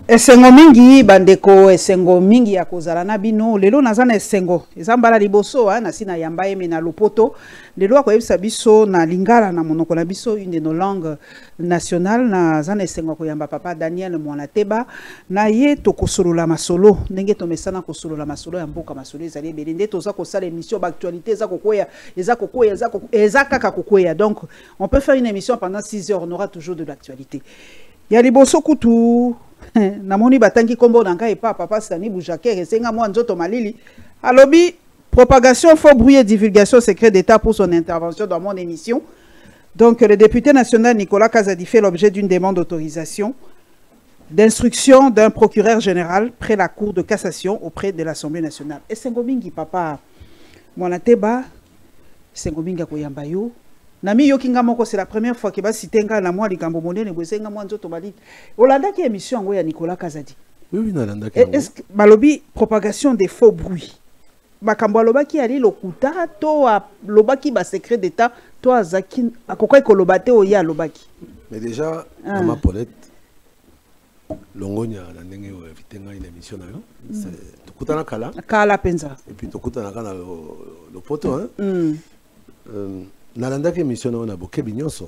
Esengo mingi bandeko esengo mingi ya kozala na bino lelo nazana esengo ezambala liboso na sina yamba yeme na lopoto lelo akoyebisa biso na lingala na monoko na biso une de nos langues nationales na zana esengo koyamba papa Daniel Mwanateba na ye tokosolola masolo ndenge tomesana kosolola masolo ya mboka masolo ezali belinde toza kosala émission d'actualité eza kaka kokoya donc on peut faire une émission pendant 6 heures on aura toujours de l'actualité ya liboso kutu namoni batangi kombo nanga epa papa Sani Boujaker esenga mwa nzoto malili alobi propagation faux bruit et divulgation secret d'état pour son intervention dans mon émission. Donc le député national Nicolas Kazadi fait l'objet d'une demande d'autorisation d'instruction d'un procureur général près la cour de cassation auprès de l'Assemblée nationale. Et Sengomingi papa Mwanateba Sengominga koyamba yo Nami yokinga moko c'est la première fois que ba sitenga na moi likambo monene bozenga mwa nzoto malili. Olanda ki émission ngo ya Nicolas Kazadi. Oui nalanda ki. Est-ce que balobi propagation des faux bruits. Makambo lobaki ali lokuta to lobaki ba secret d'état to azaki akokai kolobate o ya lobaki. Mais déjà ma Paulette longonya na ndenge o vitenga une émission na yo. C'est tokutana kala penza. Et puis tokutana kana le poto hein. Nalanda ke mission na boke binyonso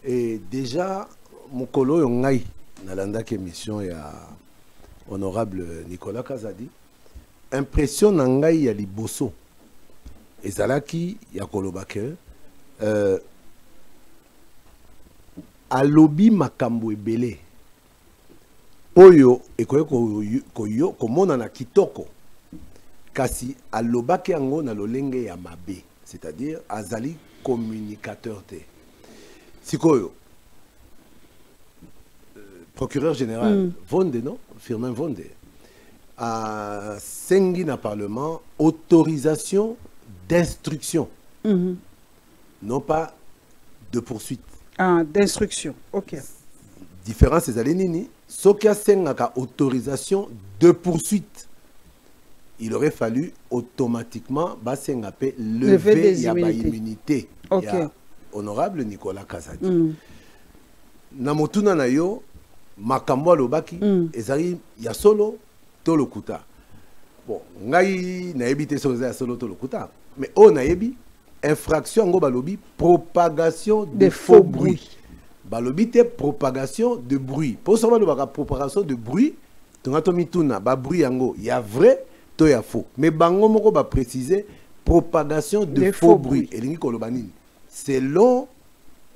et déjà mukolo yo ngai nalanda ke mission ya honorable Nicolas Kazadi impression na ngai ya liboso ezalaki ya koloba ke alobi makambo ebele oyo ekoyo komona na kitoko kasi alobaki yango na lolenge ya mabe. C'est-à-dire azali communicateur te. Sikoyo procureur général Vonde non Firmin Vonde a sengi na parlement autorisation d'instruction. Non pas de poursuite. Ah, d'instruction. OK. Différence ezali nini soki sengaka autorisation de poursuite. Il aurait fallu automatiquement lever des immunités. Ok. Honorable Nicolas Kazadi. Namotuna na yo makambo lobaki ezali ya solo to lokuta. Bon, ngai na ebité soza solo to lokuta, mais on a ebi infraction ngo balobi propagation de faux bruits. Balobi te propagation de bruit. Pour savoir le propagation de bruit, tongato mituna ba bruit yango ya vrai ya faux. Mais bango moko ba préciser propagation de faux bruits. Et lingi kolobanini. Selon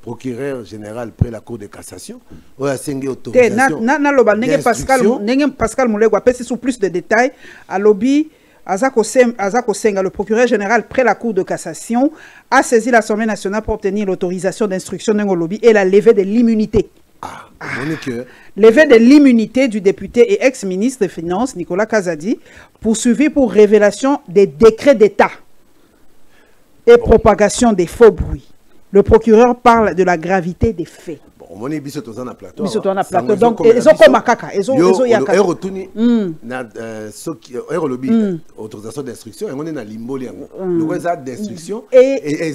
procureur général près la cour de cassation, on a sengi autorisation. Pascal Moulegwa pèse sous plus de détails à lobby Azako Senga, le procureur général près la cour de cassation a saisi l'Assemblée nationale pour obtenir l'autorisation d'instruction d'un lobby et la levée de l'immunité. Levée de l'immunité du député et ex-ministre des Finances Nicolas Kazadi, poursuivi pour révélation des décrets d'État et propagation des faux bruits. Le procureur parle de la gravité des faits. On est biso tozana plateau. Biso tozana plateau. Donc ils ont comme kaka, ils ont yaka. Retourni na soki lobby autorisation d'instruction et on est na limboli yango. Le résultat d'instruction et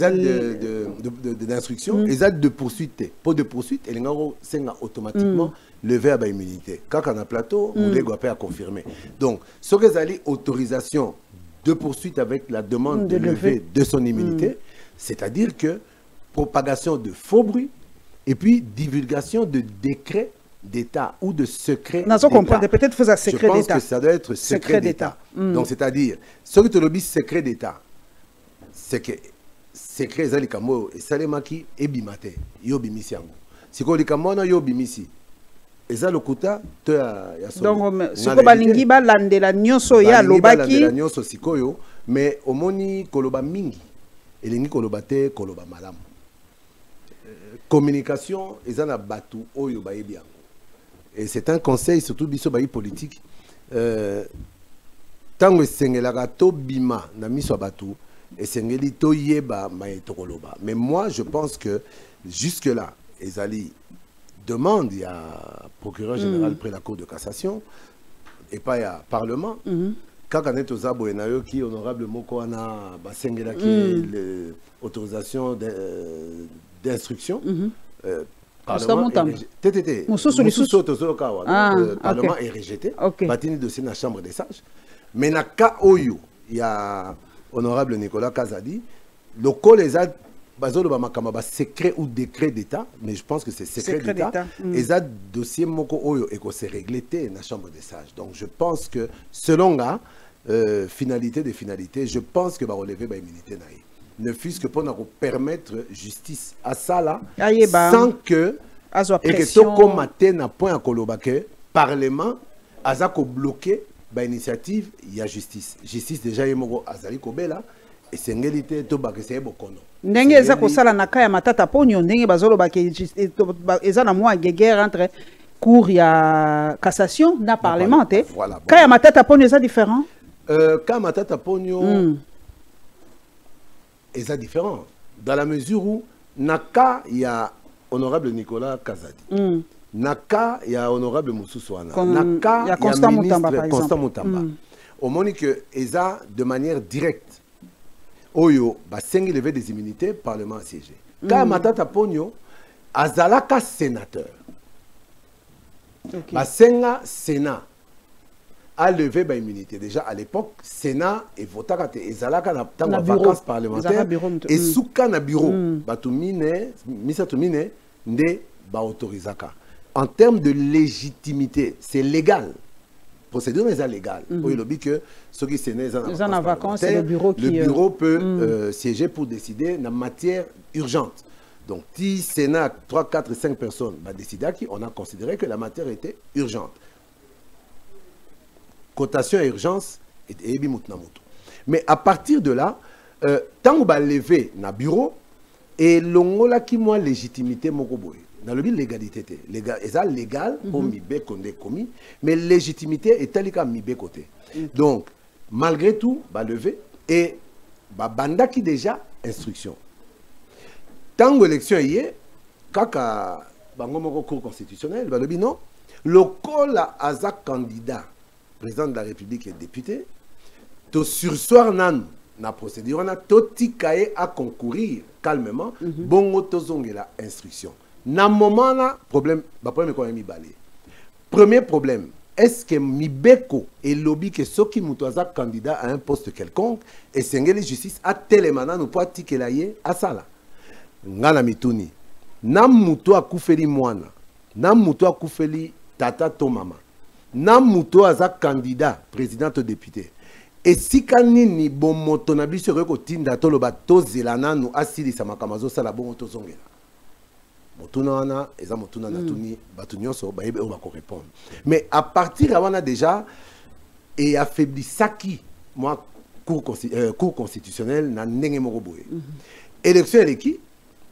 d'instruction et de poursuite. Pour de poursuite et l'engaro senga automatiquement lever à ba immunité. Quand on a plateau, on doit pas confirmer. Donc ce que zali autorisation de poursuite avec la demande de levée de son immunité, c'est-à-dire que propagation de faux bruits et puis divulgation de décrets d'État ou de secrets d'État. Peut-être faisait secret d'État. Je pense que ça doit être secret d'État. Donc c'est-à-dire, ce que tu lobby secret d'État, c'est que secret zalikamo et salemaki et bimate yo bimisi yango. Siko likamo na yo bimisi. Eza lokuta to ya so. Donc siko balingi ba landela nyonso ya lobaki. Landela nyonso sikoyo mais omoni koloba mingi elingi koloba te koloba malamu. Communication et en batu oyo baye bien. Et c'est un conseil surtout biso baye politique. Tango sengela to bima na miso batu et sengeli to yeba maetokoloba. Mais moi je pense que jusque là ezali demande il y a procureur général près la cour de cassation et pas il y a parlement. Quand on est aux aboyenayo qui honorable moko ana basengela qui autorisation d'instruction Parlement est rejeté. Batini dossier dans la chambre des sages. Mais dans le cas où il y a honorable Nicolas Kazadi, le col les a secret ou décret d'État, mais je pense que c'est secret d'État. Et ça dossier moko oyo et que c'est réglé dans la chambre des sages. Donc je pense que selon la finalité des finalités, je pense que va relever l'immunité naïe. Ne fût-ce que pour nous permettre justice à ça là, sans que et que tout comme matin n'a point à Kolobake, Parlement a bloqué l'initiative, il y a justice. Justice déjà il y a Azali Kobela et c'est une réalité tout bas que c'est beaucoup. Ndenge eza ko sala na kaya matata ponyo ndenge bazolo bake eza na moi guerre entre cour ya cassation na parlement te. Kaya matata ponyo eza différent. Kaya matata ponyo eza différent dans la mesure où naka il y a honorable Nicolas Kazadi. Naka il y a honorable Moussousouana. Naka il y a Constant Moutamba. Au moment que eza de manière directe Oyo, Basengi levé des immunités, Parlement siégé. Quand Matata Pogno, Azalaka sénateur. Basenga Sénat a levé ba immunité. Déjà à l'époque, Sénat et Votaka et Zalaka na vacances parlementaires et Souka na bureau. Batumine, Misatumine, nde ba autorisaka. En termes de légitimité, c'est légal. Procédure est légale. Il dit que ceux qui sont en vacances, le bureau peut siéger pour décider en matière urgente. Donc, si le Sénat, 3, 4, 5 personnes va décider, on a considéré que la matière était urgente. Cotation et urgence et Ebimutnamutu. Mais à partir de là, tant qu'on va lever dans le bureau, et l'ongola qui moi légitimité mokoboy. Dans le but légalité, légal pour mibé condé commis, mais légitimité est telle qu'à mibé côté. Donc, malgré tout, va lever et va banda qui déjà instruction. Tant que l'élection y est, kaka bango cour constitutionnel, va le dire non. Le col à candidat, président de la République et député, to sursoir nan na procédure, on a toti kaye à concourir calmement, bongo to zongela instruction. Na moment là, problème premier problème, est-ce que Mibeko et lobby que ceux qui moutoisa candidat à un poste quelconque et Sengeli justice a télémana nous pas tikelaye à ça là. Ngala mituni. Nam muto a koufeli mwana. Nam muto a koufeli tata to mama. Nam muto aza candidat président ou député. Et si kanini bon moto na biso ko tinda to loba to zelana nous asili sa makamazo sala bon to zongela. Mais à partir de là, déjà, et affaibli Saki, moi, cour constitutionnelle, na n'engé moroboé. Élection et qui,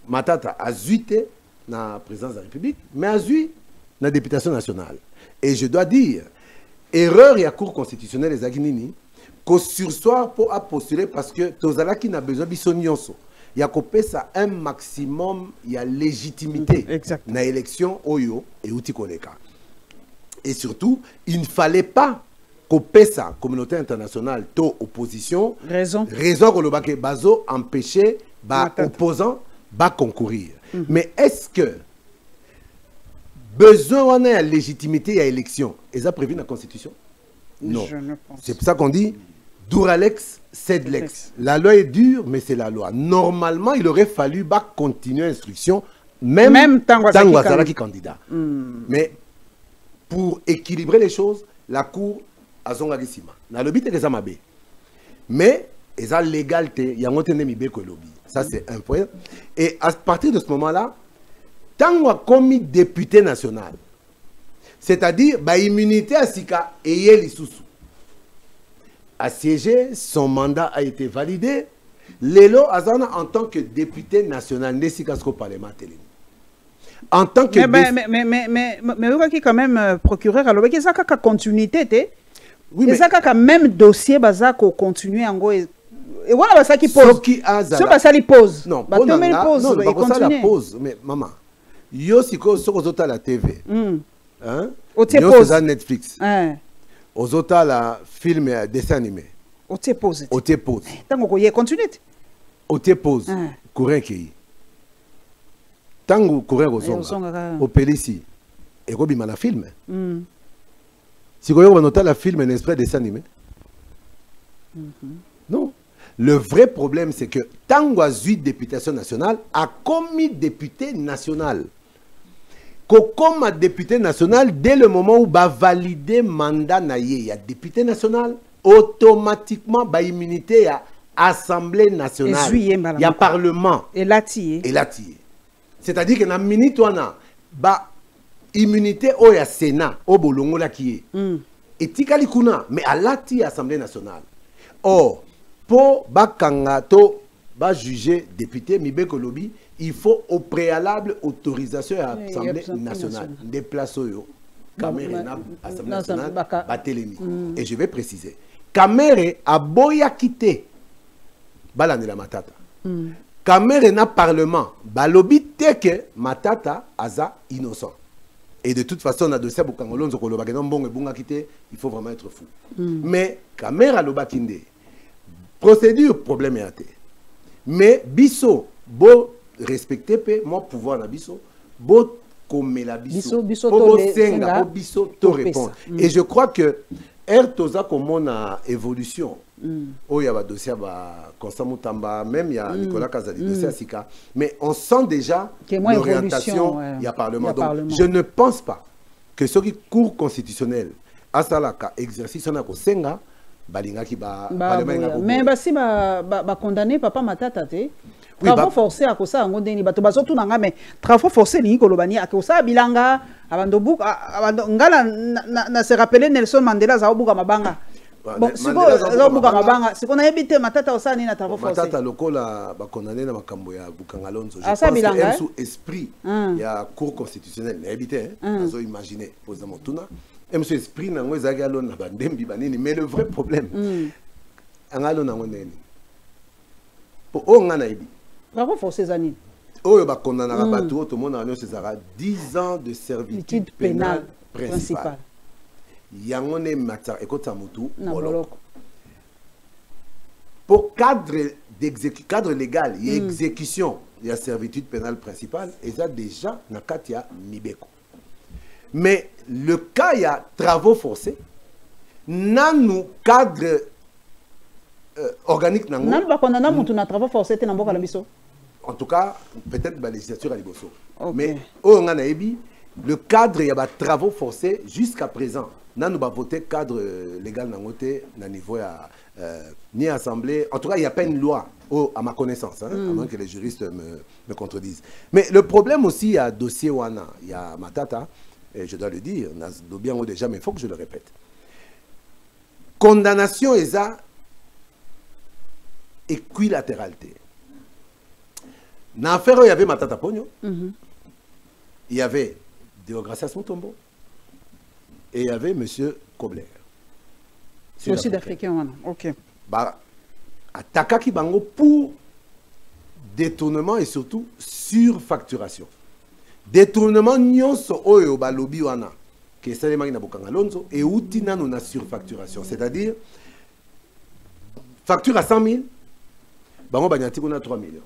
Matata a zuité dans la présidence de la République, mais a zuité dans la députation nationale. Et je dois dire, erreur et à cour constitutionnelle, les Aguinini, qu'au sursoir pour postuler parce que Tozala qui n'a besoin de bisonionso. Il y a ça un maximum, il y a légitimité dans l'élection Oyo et Utikoleka. Et surtout, il ne fallait pas qu'on ça, communauté internationale, to opposition, raison que le baké bazo empêcher opposants de concourir. Mais est-ce que besoin de légitimité à l'élection, est ça prévu dans la Constitution? Non. C'est pour ça qu'on dit Duralex, Cedlex. La loi est dure, mais c'est la loi. Normalement, il aurait fallu continuer l'instruction, même Tangwazala qui candidat. Mais pour équilibrer les choses, la Cour a zongagisima. Dans le but de ça mabé. Mais, il y a légalité, il y a un lobby. Ça, c'est un point. Et à partir de ce moment-là, Tangwa commis député national, c'est-à-dire, immunité à Sika et Yelisusu. Assiégé, son mandat a été validé. Lelo Azana en tant que député national, Nessikasko Parlement Télé. En tant que. Mais vous voyez quand même procureur, alors, il y a une continuité. Oui, mais. Il y a même dossier, Bazako continue en gros. Et voilà, ça qui pose. Ce ça qui pose. Non, pas ça la pose. Mais maman, yo siko soko zota la TV. Hein? Yo c'est Netflix. Aux autres, la film et dessin animé. Au te pose. Au te pose. Tant qu'on y continue. Au te pose. Courant qui. tango courir au zonga au pelisi et robima na film si vous avez noté la film un esprit dessin animé non. Le vrai problème, c'est que Tango a eu députation nationale, a commis député national. Comme a député national, dès le moment où va valider mandat naïe, il y a député national, automatiquement, bah immunité à Assemblée nationale. Il y a Parlement. Et là, c'est-à-dire que dans la minute, on a bah immunité au Sénat, au Bolongo là qui est. Et Tikali Kuna, mais à l'Ati Assemblée nationale. Or, pour Bakangato, ba juger député Mibeko Lobby, il faut au préalable autorisation à l'Assemblée nationale. Déplace yo, caméra Assemblée nationale, Batelemi. Et je vais préciser. Caméra a boya quitté Balane la Matata. Caméra na parlement, balobi teke Matata aza innocent. Et de toute façon, on a dossier pour Kangolonzo il faut vraiment être fou. Mais caméra Lobakinde. Procédure, problème est. Mais biso, beau respecter mon pouvoir na biso, beau comme la biso, beau senga, beau biso, to répondre. Et je crois que Toza comme on a évolution. Oh, il y a un dossier Constant Moutamba, même il y a Nicolas Kazali, dossier Sika. Mais on sent déjà l'orientation, il y a Parlement. Donc, je ne pense pas que ce qui court constitutionnel, à Salaka, exercice, on a Senga, mais si condamné papa Matata te travaux forcés à kosa ngondeni bato bazotu nanga mais travaux forcés ni kolobani akosa bilanga abando buka ngala na se rappeler Nelson Mandela za obuka mabanga bon siko za obuka mabanga siko na yebite Matata osani na travaux forcés Matata lokola ba condamné na makambo ya Bukanga Lonzo je pense que sous esprit il y a cour constitutionnelle na yebite azo imaginer poser motuna monsieur esprit na ngoza galo na bandembi banini mais le vrai problème angalo na ngoneni po onga na ibi bravo forcés anini oyo ba condamna bato to mona no cesara 10 ans de servitude pénale principale yangone mata ekota mutu boloko pour cadre légal et exécution de la servitude pénale principale et ça déjà na katia Mibeko. Mais le cas, il y a travaux forcés. Nanou cadre organique. En tout cas, peut-être la législature à l'Iboso. Mais au le cadre, il y a travaux forcés jusqu'à présent. Nanou va voter cadre légal na niveau ni assemblée. En tout cas, il n'y a pas une loi, à ma connaissance, à moins que les juristes me contredisent. Mais le problème aussi, il y a dossier Wana, il y a Matata. Et je dois le dire, bien déjà, mais il faut que je le répète. Condamnation est ça équilatéralité. Dans l'affaire, il y avait Matata Pogno, il y avait Deogracias Mutombo et il y avait M. Kobler. Le Sud-Africain, ok. Attaquaki Bango pour détournement et surtout surfacturation. Détournement nyonso oyo balobi wana que salemaki na Bukanga Lonzo et outina na surfacturation, c'est-à-dire facture à 100 000 bango banyati kuna 3 millions,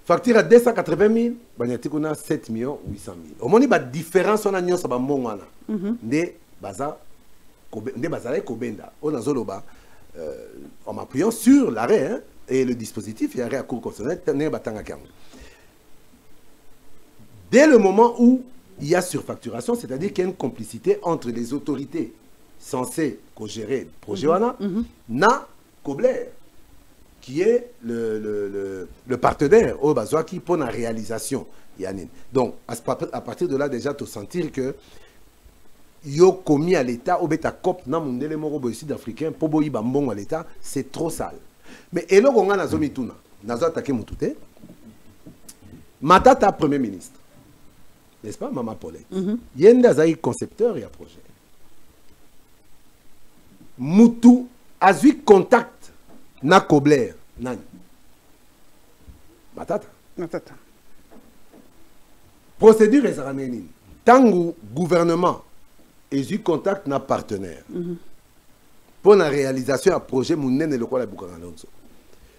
facture à 280 000 banyati kuna 7 millions 800 000. Au moni ba différence wana nyonso ba mbongo wana nde baza kobenda on azoloba en m'appuyant sur l'arrêt et le dispositif et arrêt à cour constitutionnelle ne batanga kango. Dès le moment où il y a surfacturation, c'est-à-dire qu'il y a une complicité entre les autorités censées gérer le projet Wana, na Kobler, qui est le partenaire au Bazouaki pour la réalisation. Yannin. Donc, à partir de là, déjà, tu sentir que yo commis à l'État, au beta cop, na mondele moro sud-africain, pour boyi bambong à l'État, c'est trop sale. Mais et là, on a nazomi tuna, nazo attaqué Moutouté, Matata, Premier ministre. N'est-ce pas, Maman Paulette? Yende Azaï, concepteur et un projet. Moutou a eu contact na Kobler. Nani? Matata. Procédure est ramenée. Tant que gouvernement a eu contact na partenaire. Pour la réalisation d'un projet, Mounen et le Kuala Bukanga Lonzo.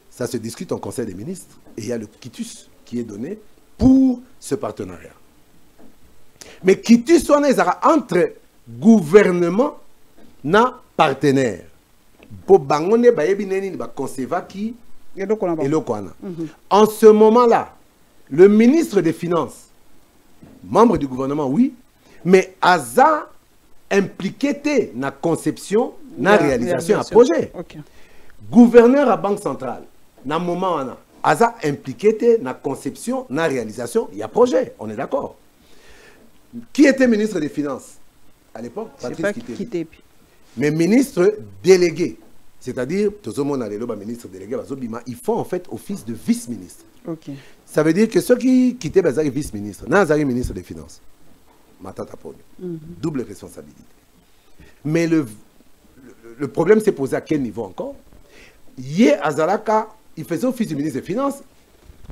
Ça se discute en Conseil des ministres et il y a le quitus qui est donné pour ce partenariat. Mais qui tu sois entre gouvernement na partenaire. Pour bangone bayebi neni ba conserva qui en ce moment-là, le ministre des Finances, membre du gouvernement, oui, mais Aza impliqué dans la conception, dans la réalisation du projet. Okay. Gouverneur à Banque centrale, dans le moment où Aza impliqué dans la conception, dans la réalisation, il y a projet, on est d'accord. Qui était ministre des Finances à l'époque? Patrice Kitebi. Mais ministre délégué, c'est-à-dire, tout le monde a le ministre délégué, ils font en fait office de vice-ministre. Okay. Ça veut dire que ceux qui quittent les vice-ministres, non, les ministres des Finances. Double responsabilité. Mais le problème s'est posé à quel niveau encore? Hier, Azalaka, il faisait office du ministre des Finances,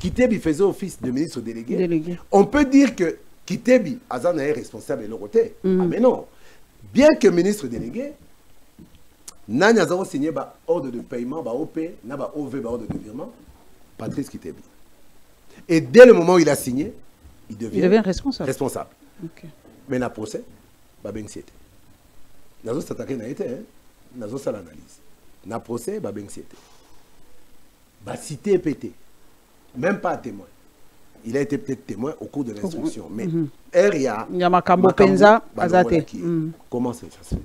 Kitebi faisait office de ministre délégué. On peut dire que Kitebi, Azana est responsable de l'autre côté. Ah, mais non. Bien que ministre délégué, Nani a signé un ordre de paiement, un OP, un OV, un ordre de virement, Patrice Kitebi. Et dès le moment où il a signé, il devient responsable. Okay. Mais dans le procès, il y a une Nazo s'attaquer na été, nazo ça l'analyse. Dans le procès, il y a une cité pété. Même pas témoin. Il a été peut-être témoin au cours de l'instruction. Mais il y a Makambo Penza, Azate. Comment ça se fait?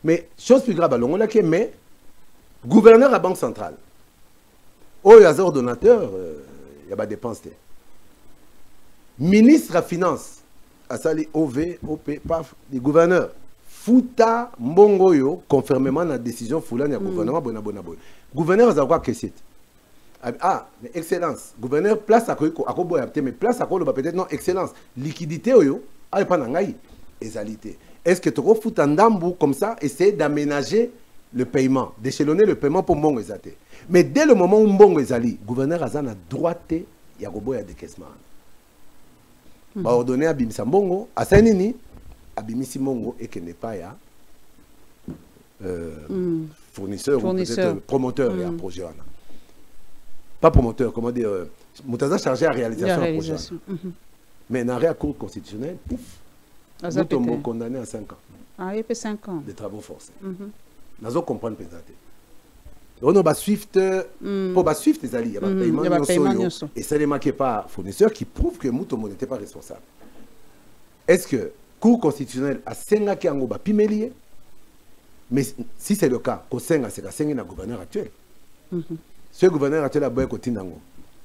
Mais chose plus grave, mais gouverneur à la Banque centrale, il y a des ordonnateurs, il y a des dépenses. Ministre à Finance, à Sali OV, OP, PAF, les gouverneurs, Fouta Mbongoyo, conformément à la décision Foulani à gouvernement Bonabonaboy. Gouverneur à quoi que c'est? Ah, mais excellence. Gouverneur, place à quoi mais place à quoi peut-être non, excellence. Liquidité, oyo, ah, pas n'angaï, exalité. Est-ce que tu as foutu un dambou comme ça, essayer d'aménager le paiement, d'échelonner le paiement pour Mbongo Ezate? Mais dès le moment où Mbongo Ezali, gouverneur Azan a droité, il y a un décaissement. Il a ordonné à Bimisa Mbongo, à Sanini, à Bimisi Mbongo, et qu'il n'est pas fournisseur ou peut-être promoteur et un projet. Pas promoteur, comment dire, Moutaza chargé à réalisation du projet. Mais dans la Cour constitutionnelle, pouf, Moutombo condamné à 5 ans. Ah, il fait 5 ans. De travaux forcés. Nous allons comprendre présenter. On a Swift, pour Swift, il y a un paiement. Et c'est les marqués par fournisseur qui prouve que Moutombo n'était pas responsable. Est-ce que Cour constitutionnelle a 5 ans qui ont pimelier? Mais si c'est le cas, c'est le gouverneur actuel. Ce gouverneur actuel a besoin de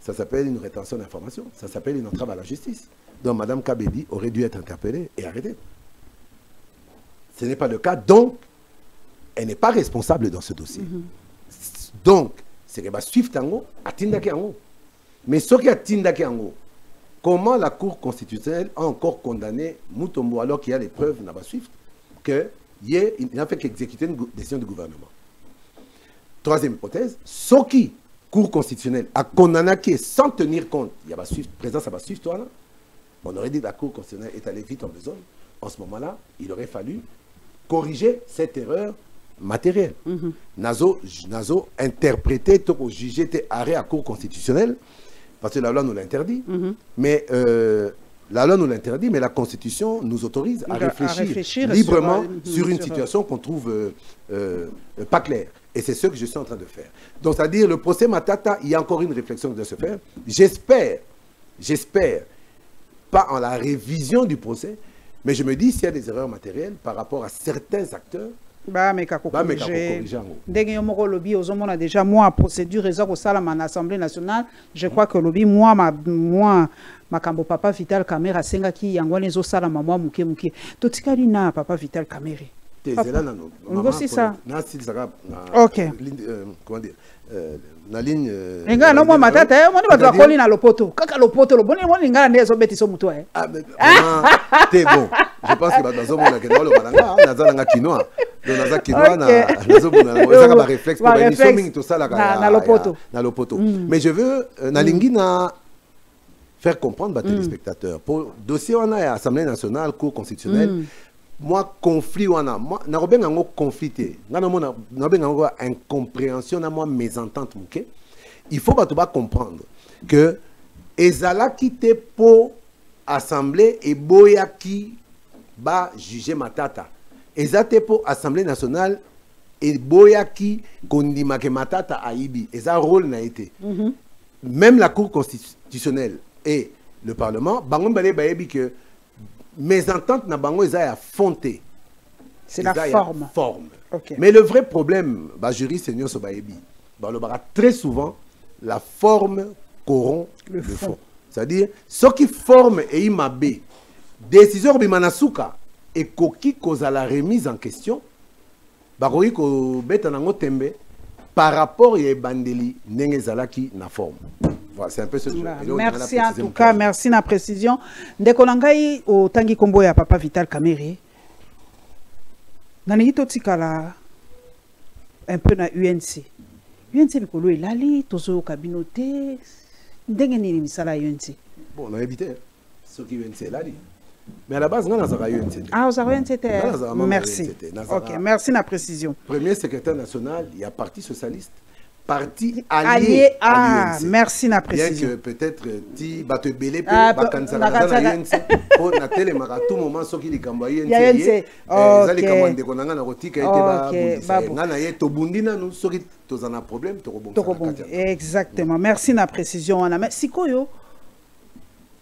ça s'appelle une rétention d'information, ça s'appelle une entrave à la justice. Donc Mme Kabedi aurait dû être interpellée et arrêtée. Ce n'est pas le cas, donc elle n'est pas responsable dans ce dossier. Donc, c'est que Swift Tango a Tindaki Ango. Mais ce qui a Tindaki Ango, comment la Cour constitutionnelle a encore condamné Moutombo alors qu'il y a les preuves dans Swift qu'il n'a fait qu'exécuter une décision du gouvernement? Troisième hypothèse, ce qui Cour constitutionnelle a condamné sans tenir compte, il y a présence à Swift, on aurait dit que la Cour constitutionnelle est allée vite en besogne. En ce moment-là, il aurait fallu corriger cette erreur matérielle. Nazo interprété, juger arrêt à Cour constitutionnelle, parce que la loi nous l'interdit, mais la loi nous l'interdit, mais la Constitution nous autorise à réfléchir librement sur une situation qu'on trouve pas claire. Et c'est ce que je suis en train de faire. Donc, c'est-à-dire, le procès Matata, il y a encore une réflexion qui doit se faire. J'espère, pas en la révision du procès, mais je me dis s'il y a des erreurs matérielles par rapport à certains acteurs, mais dès que lobby on a déjà moi procédure réserve au salam en Assemblée nationale, je crois que lobby moi makambo papa Vital Kamerhe senga ki yango les au salam moi muke tout tikali na papa Vital Kamerhe. C'est ça. Ok. Comment dire? La ligne. Non, moi, ma tête, moi, je vais coller dans le poteau. Kaka le poteau, le bon, moi, je vais aller bêtis sur muto. Ah, mais t'es bon. Je pense que dans ce monde-là, que le balanga, dans la quinoa, dans la quinoa, dans la réflexe pour une somming tout ça là, dans le poteau. Mais je veux, Nalingina, faire comprendre aux téléspectateurs. Pour dossier, on a l'Assemblée nationale, Cour constitutionnelle. Moi, conflit, moi, n'a pas un conflit, n'a pas une incompréhension, n'a pas mésentente. Il faut comprendre que ezalaki te po assemblée et boyaki ba juger matata ezate po assemblée nationale et boyaki kondimake matata aibi eza rôle na été même la cour constitutionnelle et le parlement bango balé bayebi que mésentente na bango eza ya fonté c'est la forme okay. Mais le vrai problème ba juriste nyonso bayebi ba le bara très souvent la forme corrompt le fond. C'est-à-dire, ce qui forme et imabe, décision bimanasuka et koki cause à la remise en question, baroui ko betanango tembe par rapport à bandeli nengezalaki na forme. Voilà, c'est un peu ce que merci en tout cas, merci na précision. Ndekonangai au tangi kombo ya papa Vital Kamerhe. Nani totikala un peu na UNC. UNC bikolo elali tozo kabinote. Ndenge nini misala UNC? Bon, on a évité ce qui UNC là dit. Mais à la base, on a UNC. Ah, on a UNC. Merci. OK, merci la précision. Premier secrétaire national, il y a parti socialiste, parti allié à l'UNC. Merci la précision. Bien que peut-être ti bato belé pe bakanzaka na UNC pour na télémara tout moment ce qui li kamba UNC. Ezali kamba ndeko nanga na rotika ete ba ngana ye to bundina nous ce qui tozana problème to rebondir. Exactement. Merci la précision. On a mais sikoyo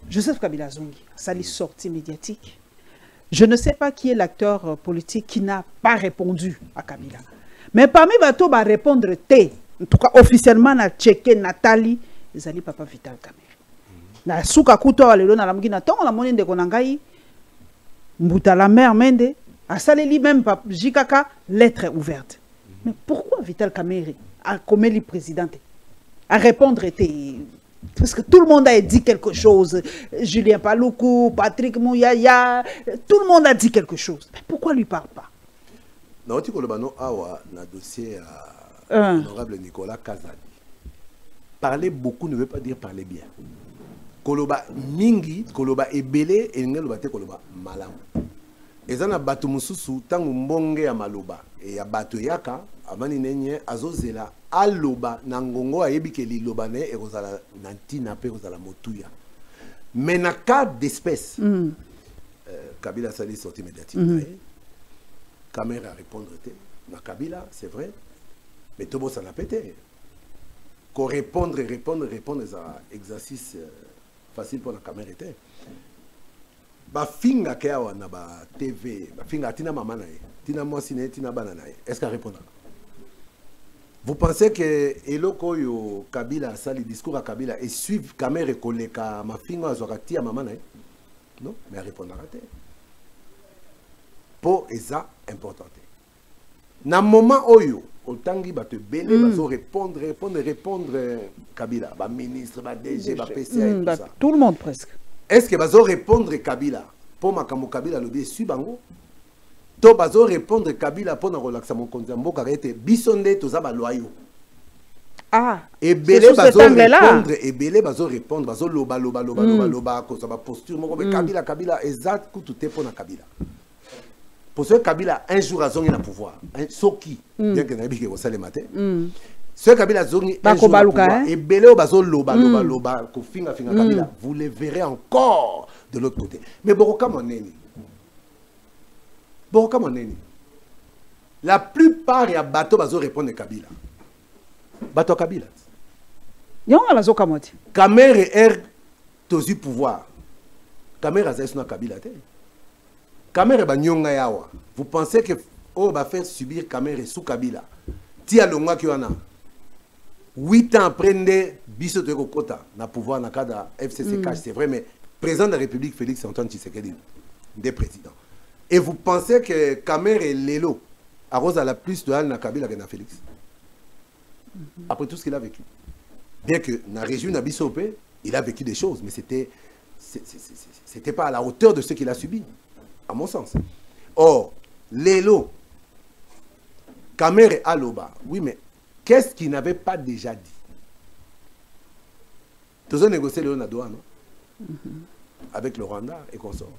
Joseph Kabila Zongi, ça lui sortie médiatique. Je ne sais pas qui est l'acteur politique qui n'a pas répondu à Kabila. Mais parmi bato va répondre T. En tout cas, officiellement, na checké Nathalie, Zali Papa Vital Kamerhe. Na souka kuto alelo na lamgina tongo la monine de konangai mbuta la mère mende a saleli même Jikaka lettre ouverte. Mais pourquoi Vital Kamerhe a comme le président à répondre T? Parce que tout le monde a dit quelque chose. Julien Paloukou, Patrick Mouyaya, tout le monde a dit quelque chose. Mais pourquoi lui parle pas? Non, tu connais pas awa na dossier à l'honorable Nicolas Kazadi. Parler beaucoup ne veut pas dire parler bien. Koloba mingi, koloba ebele, et ngelo te koloba malam. Et ça na batu mususu tangu mbonge ya maloba et ya batu yaka amani nenye azozela aloba nangongo ayebi ke liloba ne e kozala nantina pe kozala motuya. Mais na cas d'espèce Kabila sali sorti médiatique. Caméra à répondre na Kabila, c'est vrai. Mais tout le monde s'en a pété. Qu'on répondre, c'est un exercice facile pour la caméra. Ba finga keawa na ba TV, ba finga tina mama na ye, tina mwasine, tina banana ye. Est-ce qu'elle répondra? Vous pensez que eloko yo Kabila sali discours à Kabila et suivre caméra et koleka ma finga azorati à mama na ye? Non, mais elle répondra te. Pour eza important. Na moment oyo otangi ba te belé ba répondre Kabila, ba ministre, ba DG, ba PCA et tout ça. Tout le monde presque. Est-ce que bazo répondre Kabila pour makambo Kabila lobi subango? To bazo répondre Kabila pour na relaxa mon konza mboka rete bisonde toza ba loyo. Ah. Et belé bazo répondre et belé bazo répondre bazo loba ko ça ba posture moko Kabila exact kutu te pour na Kabila. Pour ce Kabila un jour a zongi na pouvoir, soki bien que na bi ke sale matin. Ce Kabila zongi un jour na pouvoir et belé bazo loba ko finga Kabila, vous le verrez encore de l'autre côté. Mais boroka moneni. La plupart ya bateau bazo répondre Kabila. Bateau Kabila. Yonga bazo kamoti. Caméra tozi pouvoir. Caméra za na Kabila te. Caméra ba nyonga yawa. Vous pensez que on va faire subir caméra sous Kabila? Tia longa ki wana. 8 ans après biso de kota na pouvoir na cadre FCC c'est vrai, mais président de la République Félix Antoine Tshisekedi des présidents. Et vous pensez que Kamerhe et Lelo arrose à la plus de Al na Kabila que na Félix? Après tout ce qu'il a vécu. Bien que na région na Bissopé, il a vécu des choses, mais c'était pas à la hauteur de ce qu'il a subi, à mon sens. Or, Lelo, Kamerhe Aloba, oui, mais qu'est-ce qu'il n'avait pas déjà dit? Tous ont négocié le Nadoua, non? Avec le Rwanda et consort.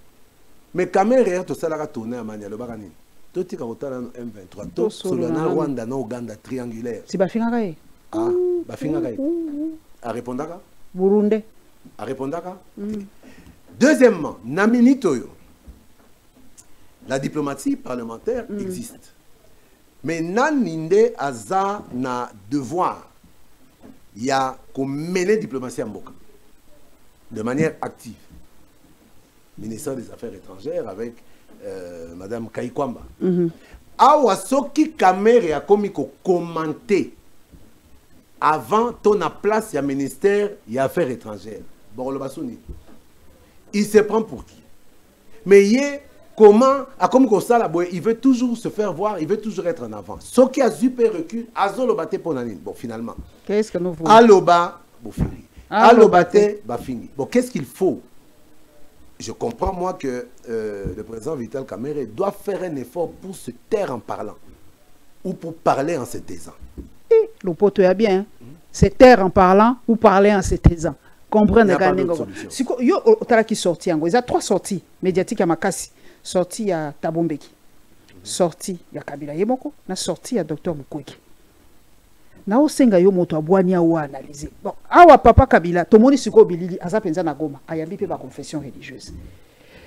Mais Kamerhe tout ça l'a tourné à Mania, le Barani. Tout est quand M23, tout Solana, Rwanda, no Ouganda, triangulaire. Si Bafingagaye. Ah, Bafingagaye. À répondre à Burundi. A répondre à Deuxièmement, Namini Toyo. La diplomatie parlementaire existe. Mais Naninde Aza na devoir. Il y a qu'on mène la diplomatie en Boka. De manière active. Ministère des Affaires étrangères avec Madame Kaikwamba. Awa soki kamere a commis ko commenter avant ton a place il y a ministère il y a affaires étrangères. Bon le basoni. Il se prend pour qui? Mais il comment a comme ça la boy, il veut toujours se faire voir, il veut toujours être en avant. Soki a super recul, azo bate pour nanine. Bon finalement. Qu'est-ce que nous voulons? Aloba bofini. Alobate bafini. Bon qu'est-ce qu'il faut? Je comprends, moi, que le président Vital Kamerhe doit faire un effort pour se taire en parlant. Ou pour parler en se taisant. Le pote est bien. Se taire en parlant ou parler en se taisant. Comprenez. Il n'y a pas d'autre solution. Si il y a qui sorti, il y a 3 sorties médiatiques à Makassi. Sortie à Tabombeki. Sortie à Kabila Yemoko. Na sortie à Dr Mukwege. Na osenga yo moto abwani ou analyser. Bon, awa papa Kabila, to moni siko bilili aza penza na Goma, ayambi pe ba confession religieuse.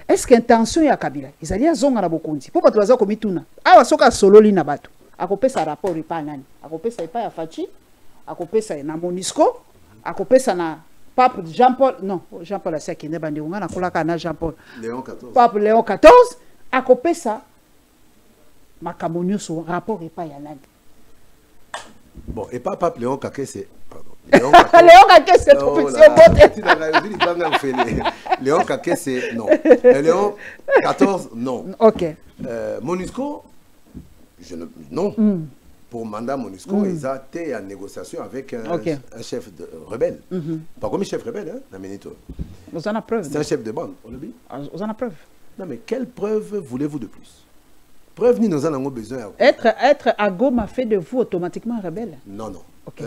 Est-ce que intention ya Kabila ezali azonga na bokonzi? Po bato baza komituna. Awa soka sololi na bato. Akopesa rapport epa nani? Akopesa epa ya Fachi, akopesa na Monisco, akopesa na Pape Jean-Paul, non, Jean-Paul Asaki ne bandi unga na kolaka na Jean-Paul. Léon 14. Pape Léon 14, akopesa makamonyo so rapport epa ya nani? Bon, et pas Pape Léon Kake, c'est... Pardon. Léon Kake, c'est trop petit Léon Kake, c'est... Non. Léon 14, non. Ok. Monusco, je ne... Non. Pour mandat Monusco, ils ont été en négociation avec un chef de rebelle. Pas comme un chef rebelle, hein, Naminito. Vous en avez preuve. C'est un chef de bande, on le dit. Vous en avez preuve. Non, mais quelle preuve voulez-vous de plus? Preuve ni nous en avons besoin. Être à Goma fait de vous automatiquement rebelle? Non, non. Ok.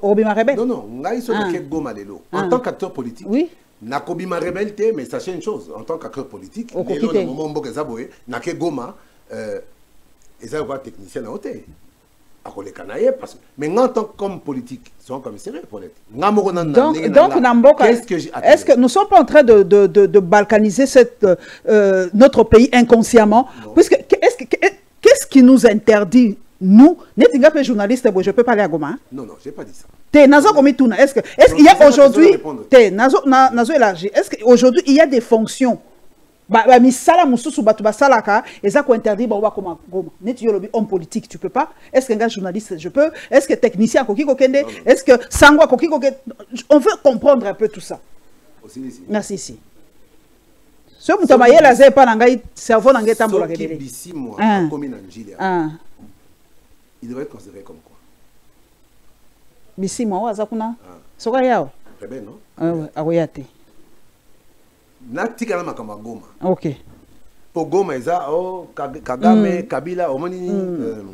Obima rebelle? Non, non. En tant qu'acteur politique, oui. Nakobima rebelle, mais sachez une chose. En tant qu'acteur politique, Goma, ils ont technicien à côté. Mais en tant qu'homme politique, ils sont comme sérieux pour l'être. Donc, Namboka, est-ce que nous ne sommes pas en train de balkaniser notre pays inconsciemment? Puisque qu'est-ce qui nous interdit, nous, les journalistes, je peux parler à Goma? Non, non, je n'ai pas dit ça. Est-ce qu'il y a aujourd'hui, est-ce qu'aujourd'hui il y a des fonctions? Misala mususu batu basalaka eza ko interdit ba koma Goma neti yolobi homme politique tu peux pas, est-ce qu'un gars journaliste je peux, est-ce que technicien koki kokende, est-ce que sangwa koki kokende, on veut comprendre un peu tout ça merci ici ce mutamaye la zé pa ngai cerveau ngai tambola kebele d'ici moi comme na Nigeria il devrait être considéré comme quoi bisi moi waza kuna soka yao rebelle non akoyate natika na makamba Goma. Ok. Pour Goma eza Kagame Kabila omoni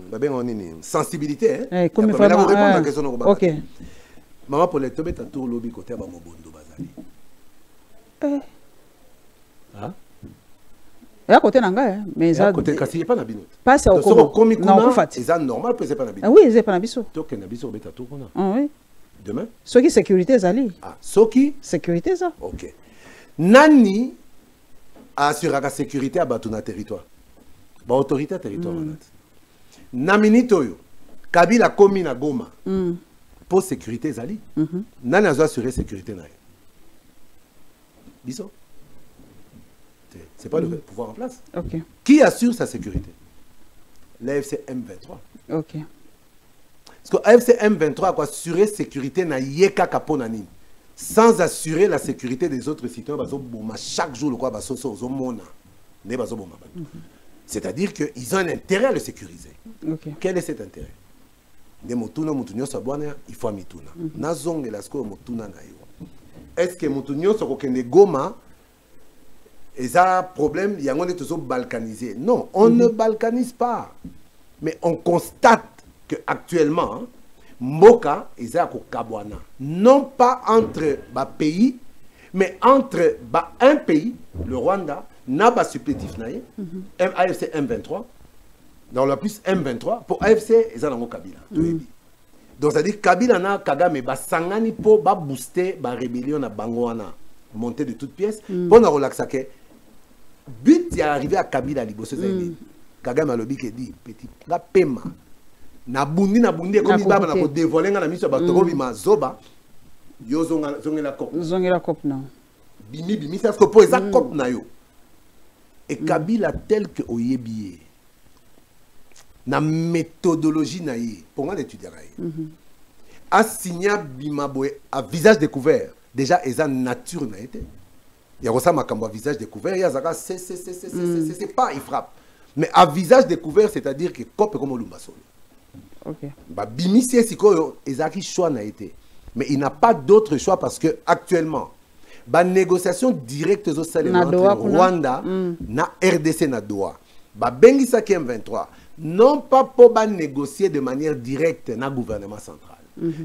babenga nini sensibilité hein. Comme vraiment répondre à la question no. OK. Maman pour les tobeta tour lobby côté ba mobondo bazali. Ah. Ya côté nanga mais ça côté kasi pas na bino. Pas ça au Congo. Non, c'est normal que c'est pas na bino. Ah oui, c'est pas na biso. To que na biso beta tour kuna. Ah oui. Demain. Soki sécurité zali. Ah, soki sécurité ça. OK. Nani assure la sécurité à Batuna territoire. Ba autorité territoire. Namini Toyo. Kabila komi na Goma. Pour sécurité zali. Nani a assuré la sécurité na. Biso. C'est pas le pouvoir en place. OK. Qui assure sa sécurité? L'AFC M23. OK. Parce que l'AFC M23 a assuré la sécurité na Yeka Kaponani. Sans assurer la sécurité des autres citoyens, chaque jour, c'est-à-dire qu'ils ont un intérêt à le sécuriser. Okay. Quel est cet intérêt? Il faut mituna. Est-ce que Moutounio Sokokende Goma est un problème? Il y a un balkanisé. Non, on ne balkanise pas. Mais on constate qu'actuellement, Mboka est à Kabwana. Non pas entre pays, mais entre un pays, le Rwanda, n'a pas supplétif naïe, AFC M23, dans la plus M23, pour AFC, ils ont Kabila. Donc ça dit Kabila na Kagame ba sangani po ba booster ba rébellion na bango wana monter de toutes pièces pour na relaxer que but y arriver à Kabila liboso ça dit Kagame alobi ke dit petit la pema na bundi comme baba na ko dévoiler na miso ba to bima zoba yo zongela cop non bimi ça ko po eza cop na yo et Kabila tel que oyebi na méthodologie na ye pour moi d'étudier a signé bimaboé à visage découvert déjà eza nature na été il y a ça makambo à visage découvert il y a zaka c'est pas il frappe mais à visage découvert c'est-à-dire que cop comme lumba solo OK ba bimi c'est siko ezaki choix na été mais il n'a pas d'autre choix parce que actuellement ba négociation directe au salé entre Rwanda na RDC na Doha ba bengisa M23 non pas pour négocier de manière directe dans le gouvernement central.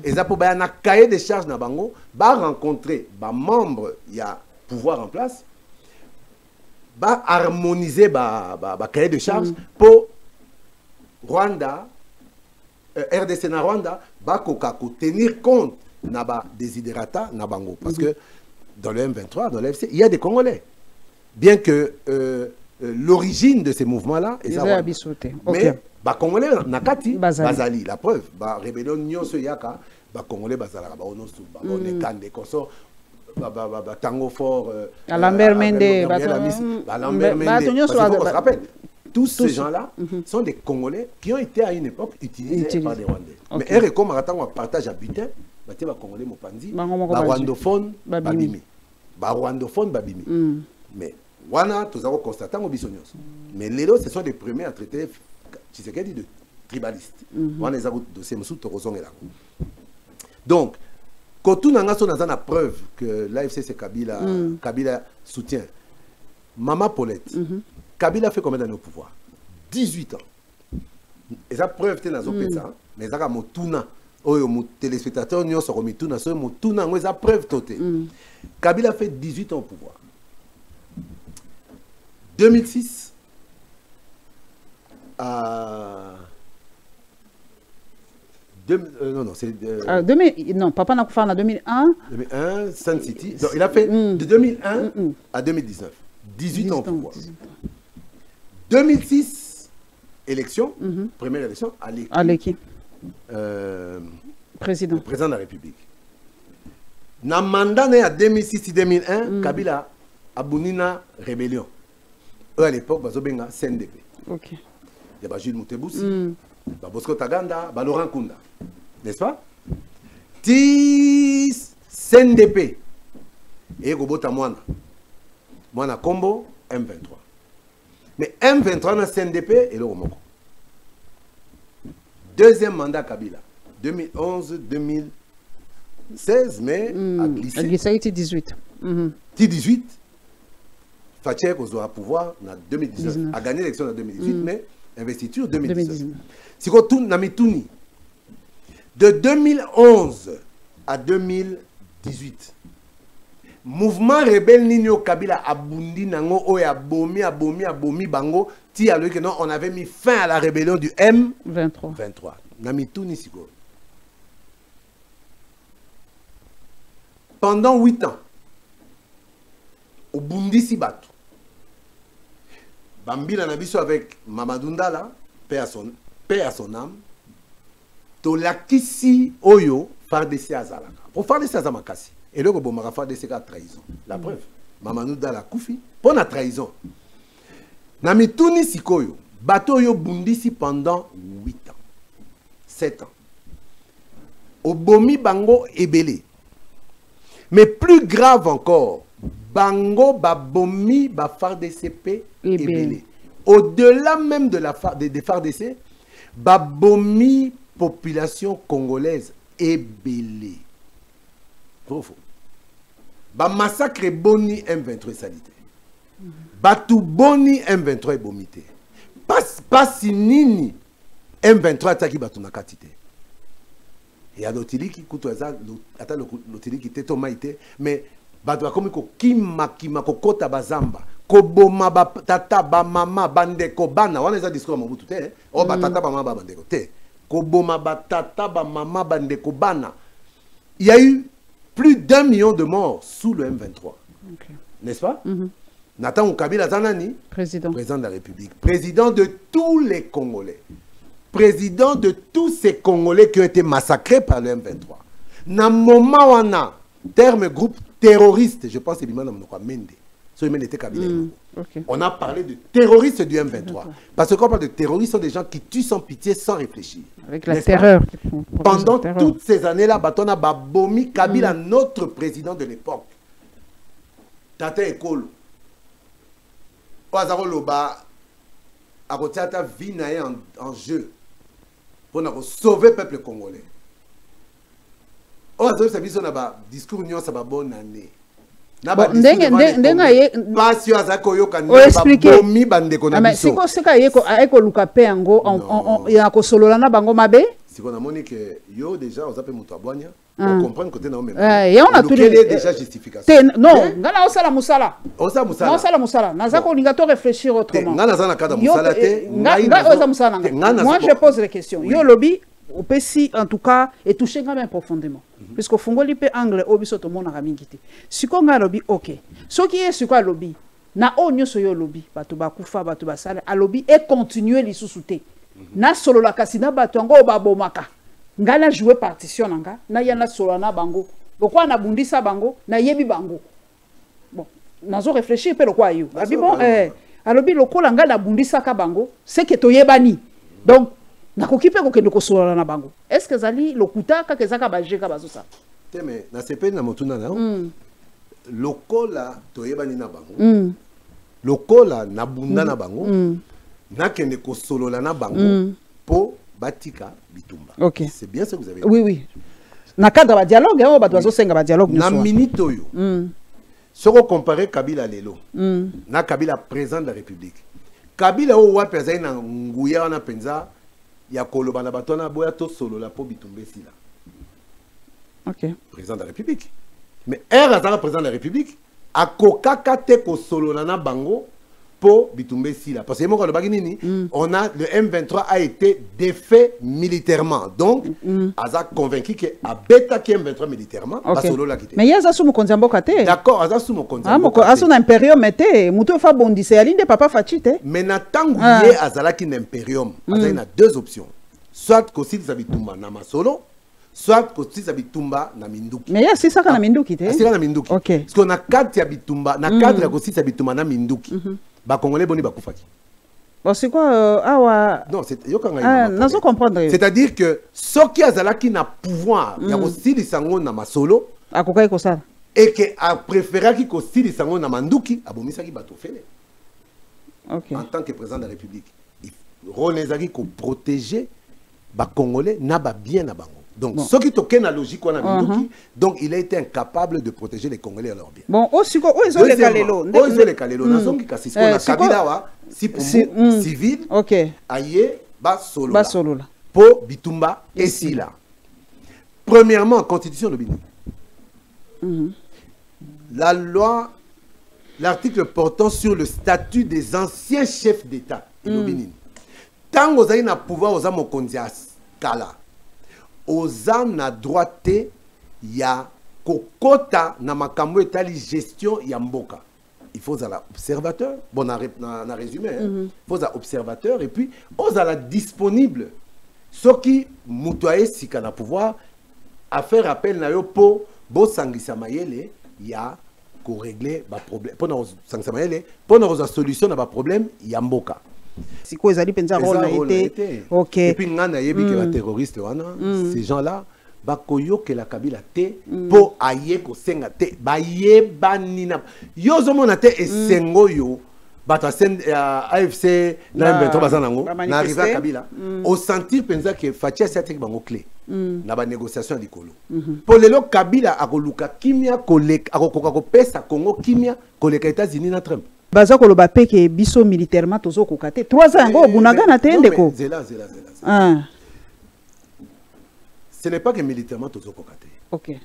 Et ça pour un cahier de charges na bango, ba rencontrer ba membre il y a pouvoir en place, ba harmoniser ba cahier de charges pour Rwanda RDC na Rwanda ba kokako tenir compte na ba desiderata na bango parce que dans le M23 dans l'FC il y a des Congolais bien que l'origine de ces mouvements-là est ça. Mais les Congolais nakati bazali la preuve ba rébellion nyonso yaka ba Congolais bazala ba onosu ba onekande koso ba tango fort Lambert Mende ba Lambert Mende se rappelle tous ces gens-là sont des Congolais qui ont été à une époque utilisés par des Rwandais. Mais RECOM attend un partage à butin ba te ba Congolais mopanzi ba rwandophone babimi ba rwandophone babimi mais wana tous avons constaté au bisognos mais les autres ce sont les premiers à traiter Tshisekedi de tribaliste wana les dossiers musu tokozongela donc quand tout nanga son na preuve que l'AFC c'est Kabila Kabila soutient Mama Paulette Kabila fait combien d'années au pouvoir 18 ans et ça preuve te nazo pesa mais ça motuna oyo mo téléspectateur nyonso ko mituna so motuna ngo ça preuve toté Kabila fait 18 ans au pouvoir 2006 à non c'est 2000 non papa n'a fait en 2001 Sun City donc il a fait de 2001 à 2019 18 ans au pouvoir 2006 élection première élection à l'équipe président de la République na mandat à 2006 2001 Kabila abunina rébellion à l'époque bazobenga CNDP OK il y a Jules Mutebusi Bosco Taganda Laurent Kunda n'est-ce pas ti CNDP et gobota mwana combo M23 mais M23 na CNDP et le Romoko deuxième mandat Kabila 2011 2016 mais a glissé 18 18 Fatché a pouvoir en 2019 a gagné l'élection en 2018 mais investiture 2019 si on tourne na mituni de 2011 à 2018 mouvement rebelle Nino Kabila abundi nango oya abomi bango ti alors que non on avait mis fin à la rébellion du M23 na mituni siko pendant 8 ans au bundi si batu Bambila Nabiso avec Mamadou Ndala, paix à son âme, Tolakisi Oyo, Fardesi Azalaka. Pour Fardesi Azamakasi. Et le Robomara Fardesi a trahison. La preuve, Mamadou Ndala Koufi, pour la trahison. Namituni Sikoyo, bateau Yo Bundisi pendant 8 ans. 7 ans. Obomi Bango Ebele. Mais plus grave encore, Bango Babomi BafardCP Ebele. Au-delà même de des FARDC, Babomi population congolaise Ebele. Faux. Ba massacre Boni M23 salité. Batu Boni M23 bomité. Pas si nini M23 attaque Batu Nakatite. Il y a l'otili qui coûte l'otili qui était tomaïté, mais Batu a comme kima kokota bazamba. Koboma ba tata ba mama bandeko bana. On a déjà discours à Mobutu te. Oh ba tata ba mama bandeko te. koboma batata ba mama bandeko bana. Il y a eu plus d'1 million de morts sous le M23. Okay. N'est-ce pas? Nathan Kabila Zanani, président de la République, président de tous les Congolais, président de tous ces Congolais qui ont été massacrés par le M23. Dans moment où on a terme groupe terroriste, je pense que c'est Mende. On a parlé de terroristes du M23. Parce que quand on parle de terroristes, ce sont des gens qui tuent sans pitié, sans réfléchir. Avec la terreur. Pendant toutes ces années-là, Batona Babomi Kabila, notre président de l'époque, Tata Ekolo, Oazaro Loba, a retiré vie en jeu pour sauver le peuple congolais. Oazaro Sabiso n'a pas discours union, ça va bonne année. Moi je pose les questions. Yo lobby au PC en tout cas est touché quand même profondément puisque fongoli pe angle obiso to mona ramingité si ko nga lobby OK ce qui est sur quoi lobby na onyo so yo lobby bato bakufa bato basala a lobby et continuer li susute na solo la kasina bato ngo babomaka ngala jouer partition nanga na yana solo na bango lokwa na bundisa bango na yebi bango bon nazo réfléchir pe lokwa yo abi bon a lobby lokola ngala bundisa ka bango c'est que to yebani donc nakokipe kokende kosola na bango est-ce que zali lokuta ka kezaka bajeka bazosa teme na sepeli na motuna na lokola toyebani na bango lokola na bunda na bango nakende kosolola na bango po batika bitumba. Okay. C'est bien ce que vous avez dit. Oui oui na cadre ba dialogue on ba dozo senga ba dialogue na minute oyo si on compare Kabila lelo na Kabila président de la République Kabila o wa peza na nguya na penza ya koloba na batona boya to solo la po bitumbe sila. OK. Président de la République. Mais azala président de la République a kokaka te ko solo na bango po bitumbe sila parce que mon ko bagi nini on a le M23 a été défait militairement. Donc aza convaincu que abeta ki M23 militairement ba solo la kité. Mais yaza sumu konzamboka te. D'accord, aza sumu konzamboka. Ah aso na imperiumete muto fa bondise alinde papa fachite. Mais na tangu ye azala ki na imperium, aza na deux options. Soit kosi zabitumba na masolo, soit kosi zabitumba na minduki. Mais c'est ça na minduki te. C'est ça na minduki. OK. Parce qu'on a quatre yabitumba, na cadre ya kosi zabitumba na minduki. Ba congolais boni ba kufaki. Bon c'est quoi non, c'est yokanga. Ah, nazo comprendre. C'est-à-dire que soki azala ki na pouvoir ya kosi lisango na masolo, akokai ko ça. Et que a préféré ki kosi lisango na manduki, abomisaki bato fele. OK. En tant que président de la République, il Ronezaki ko protéger ba congolais na ba bien na bango. Donc ce qui toque na logique on a minduki, donc il a été incapable de protéger les Congolais à leur bien. Bon, aussi ils ont les kalelo. Ils ont les kalelo. Na songi kasiko na Kabila wa si pour civil. OK. Aye ba solo. Ba solo là. Po bitumba et sila. Premièrement, constitution de Bini. La loi, l'article portant sur le statut des anciens chefs d'État et de Bini. Tant vous avez na pouvoir aux amokondias kala. Oza na droite ya kokota na makambo etali gestion ya mboka. Il faut à l'observateur, bon na résumé, il faut à observateur et puis oza la disponible. Ce qui mutuaye sika na pouvoir à faire appel na yo po bo sangisa mayele ya ko régler ba problème. Po na sangisa mayele, po na solution na ba problème ya mboka. Si quoi ezali penza rôle na été. OK. Et puis ngana yebi que les terroristes wana ces gens-là ba koyo que la Kabila te po aye ko senga te ba yebani na yo zo mona te esengo yo bata sen AFC na M23 bazanango na arrivé à Kabila au sentir penza que Fatia c'est bango clé na ba négociation likolo pour lelo Kabila akoluka kimia koleka akokoka ko pesa Congo kimia koleka États-Unis na Trump. Baza ko loba pe ke biso militairement tozo ko kate 3 ans ngo bunaga na tende ko. Zela. Ce n'est pas que militairement tozo ko kate. OK.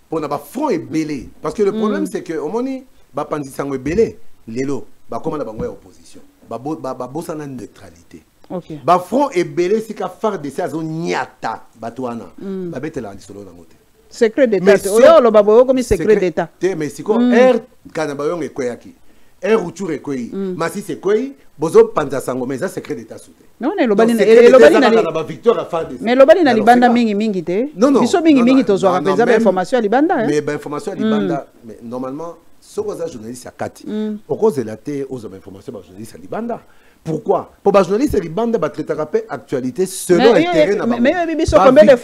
Pour na ba front est belé parce que le problème c'est que au moni ba pandisi sango belé lelo ba comment na bango opposition. Ba bossa na neutralité. OK. Ba front et belé si ka faire de ça nyata batwana. Ba betela lisolo na moté. Secret d'état. Oyo lo babo comme secret d'état. Mais si ko air kanabayo ngekoyaki. Air uture koyi. Masi se koyi bozo panza sango mais ça secret d'état souté. Non ne lobani na ba victoire à faire de. Mais lobani na libanda mingi te. Biso mingi to zo rapeza ba information libanda hein. Mais ba information libanda mais normalement ce que les journalistes à Kati, au cause de la thé aux informations des journalistes à Libanda. Pourquoi? Pour les journalistes à Libanda, ils traitent l'actualité selon l'intérêt. Mais combien de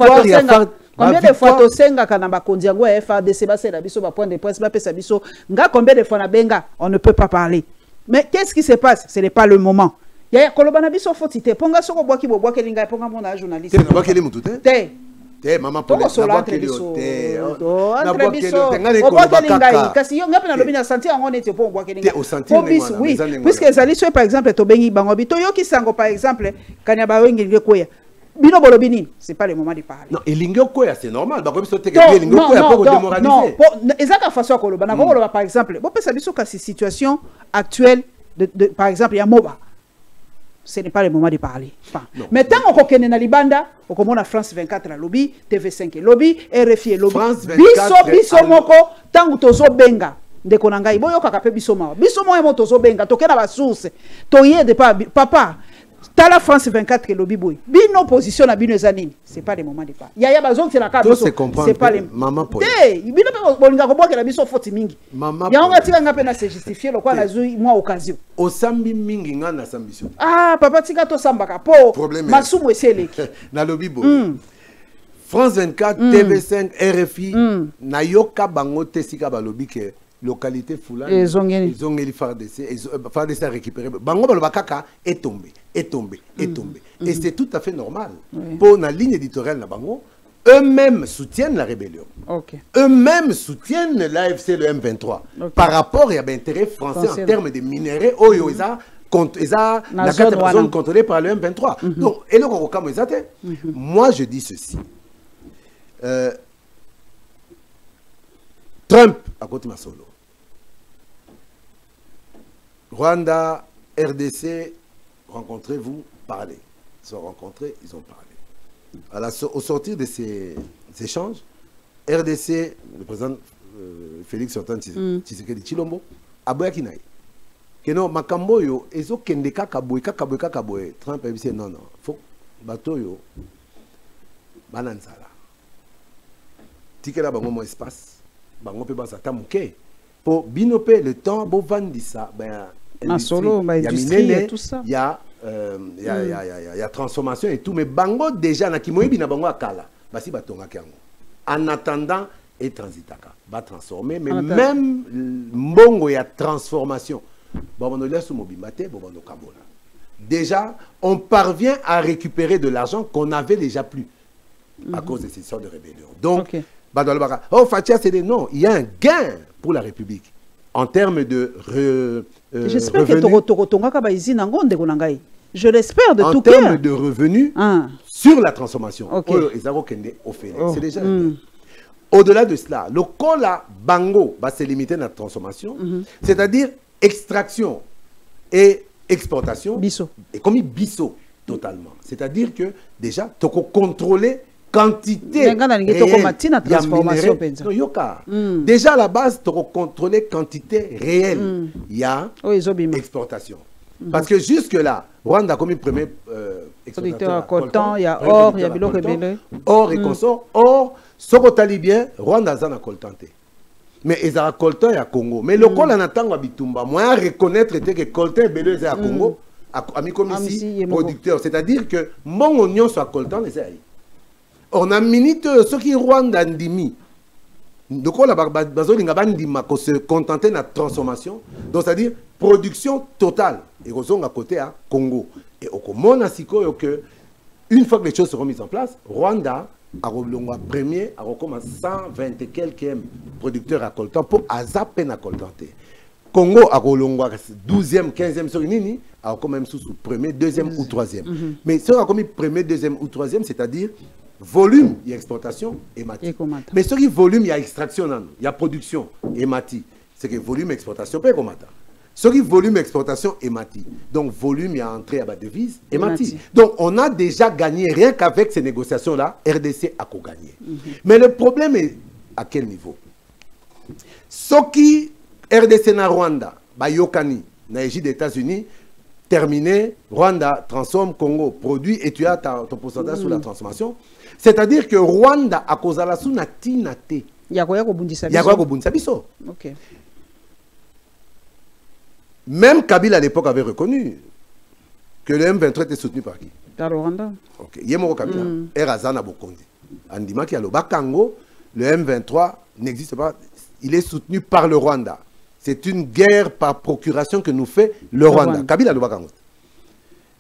fois tu senga kanamba kondiango FADC ba c'est la biso ba point de presse ba pesa biso nga combien de fois na benga on ne peut pas parler. Mais qu'est-ce qui se passe? Ce n'est pas le moment. Il y a kolobana biso fotité ponga soko boaki boaki linga ponga mona journaliste. C'est boaki les moutouté. Te maman pour les entre biso kasi yo ngapa na lobi na sentir ngo nete po ngwa kelinga oui puisque ezali so par exemple to bengi bango bito yo kisango par exemple kanya ba wengi ngekoya bino bolobi nini c'est pas le moment de parler non elingo koya c'est normal ba ko biso teke elingo koya pour démoraliser non ezaka façon ko loba na ko loba par exemple bo pesa biso kasi situation actuelle de par exemple ya moba. Ce n'est pas le moment de parler. Mais tant qu'on connaît na libanda, on commence France 24 la lobby, TV5 lobby, RFI lobby. Biso moko tant tozo benga. Ndeko nanga iboyo kakape biso mawa. Biso mo emo tozo benga, tokena ba source. Toye de pas papa. Tala France 24 lobby boy. Bino position na bino ezanini. C'est pas le moment de parler. Ya bazong c'est la carte. C'est pas le maman pour. Bino pe bolinga ko boka na biso foti mingi. Ya nga tika nga pe na se justifier lokwa na zui moi occasion. Osambi mingi nga na sambiso. Ah papa tika to sambaka po. Masumu eseleki. Na lobby boy. France 24, TV5, RFI na yoka bango tesika ba lobby ke localité fulani ils ont gagné FARDC a récupéré bango balobakaka est tombé et c'est tout à fait normal pour la ligne éditoriale na bango eux-mêmes soutiennent la rébellion eux-mêmes soutiennent l'AFC le M23 par rapport à l'intérêt français en termes de minerais oyo la carte zone contrôlée par le M23 donc et le moi je dis ceci Trump à côté de solo. Rwanda, RDC, rencontrez-vous, parlez. Ils sont rencontrés, ils ont parlé. Au sortir de ces échanges, RDC, le président Félix Tshisekedi Tshilombo, aboya kinaï. Que non, makambo yo, ezo kende kakaboy. Trump a dit non, faut bateau yo, banansala. Tikela bango mon espace, bango pe basata muke. Pour binoper le temps, bo vandisa, ben solo, il y a tout ça. Il y a transformation et tout, mais bango déjà na kimoyebi na bango akala, basi batonga kango. En attendant et transitaka, ba transformer, mais même mbongo ya transformation. Bobono lesu mobimate, bobono kabola. Déjà, on parvient à récupérer de l'argent qu'on avait déjà plus à cause de ces sortes de rébellions. Donc oh, Fatia, c'est des non. Il y a un gain pour la République en termes de j'espère que je l'espère de tout cœur. En termes de revenus sur la transformation. C'est déjà au-delà de cela, le cola bango va se limiter à la transformation, c'est-à-dire extraction et exportation. Bisso. Et comme bisso totalement. C'est-à-dire que déjà, tu peux contrôler quantité transformation déjà à la base tu contrôler quantité réelle il y a exportation parce que jusque là Rwanda a commis premier exportateur à coltan, il y a or, il y a biloko ebele or et consort or soko tali bien Rwanda a coltan mais ils ont coltan il y a Congo mais le col en attendant bitumba moi reconnaître que coltan ebele c'est à Congo ami comme ici producteur c'est-à-dire que mon oignon soit coltan les aïe. On a minute ce qui Rwanda ndimi. Donc on a besoin se contenter de la transformation. Donc c'est-à-dire production totale. Et on à côté à Congo. Et au Comona Siko que une fois que les choses seront mises en place, Rwanda a premier a recommencé 120 et quelques producteurs à coltan pour azapen à coltanté. Congo a Rolongwa 12e, 15e sur une a même sous premier, deuxième ou troisième. Mais ce qui a commis premier, deuxième ou troisième, c'est-à-dire volume, il y a exportation et mati. Mais ce qui volume, il y a extraction, il y a production et mati. C'est que volume, exportation, pas comme ça. Ce qui volume exportation est mati. Donc volume, il y a entrée à la devise et mati. Mati. Donc on a déjà gagné, rien qu'avec ces négociations-là, RDC a gagné. Mais le problème est à quel niveau? Ce qui RDC na Rwanda, Bayokani, na égide des États-Unis, terminé, Rwanda transforme, Congo produit et tu as ton pourcentage sur la transformation. C'est-à-dire que Rwanda a cause la sous na tinate. Yakoya ko bundisa biso. Yakoya ko bundisa biso. OK. Même Kabila à l'époque avait reconnu que le M23 était soutenu par qui? Par le Rwanda. OK. Yemoko Kabila, Erazana Bokondi. Andima qui a le Bakango, le M23 n'existe pas, il est soutenu par le Rwanda. C'est une guerre par procuration que nous fait le Rwanda. Kabila le Bakango.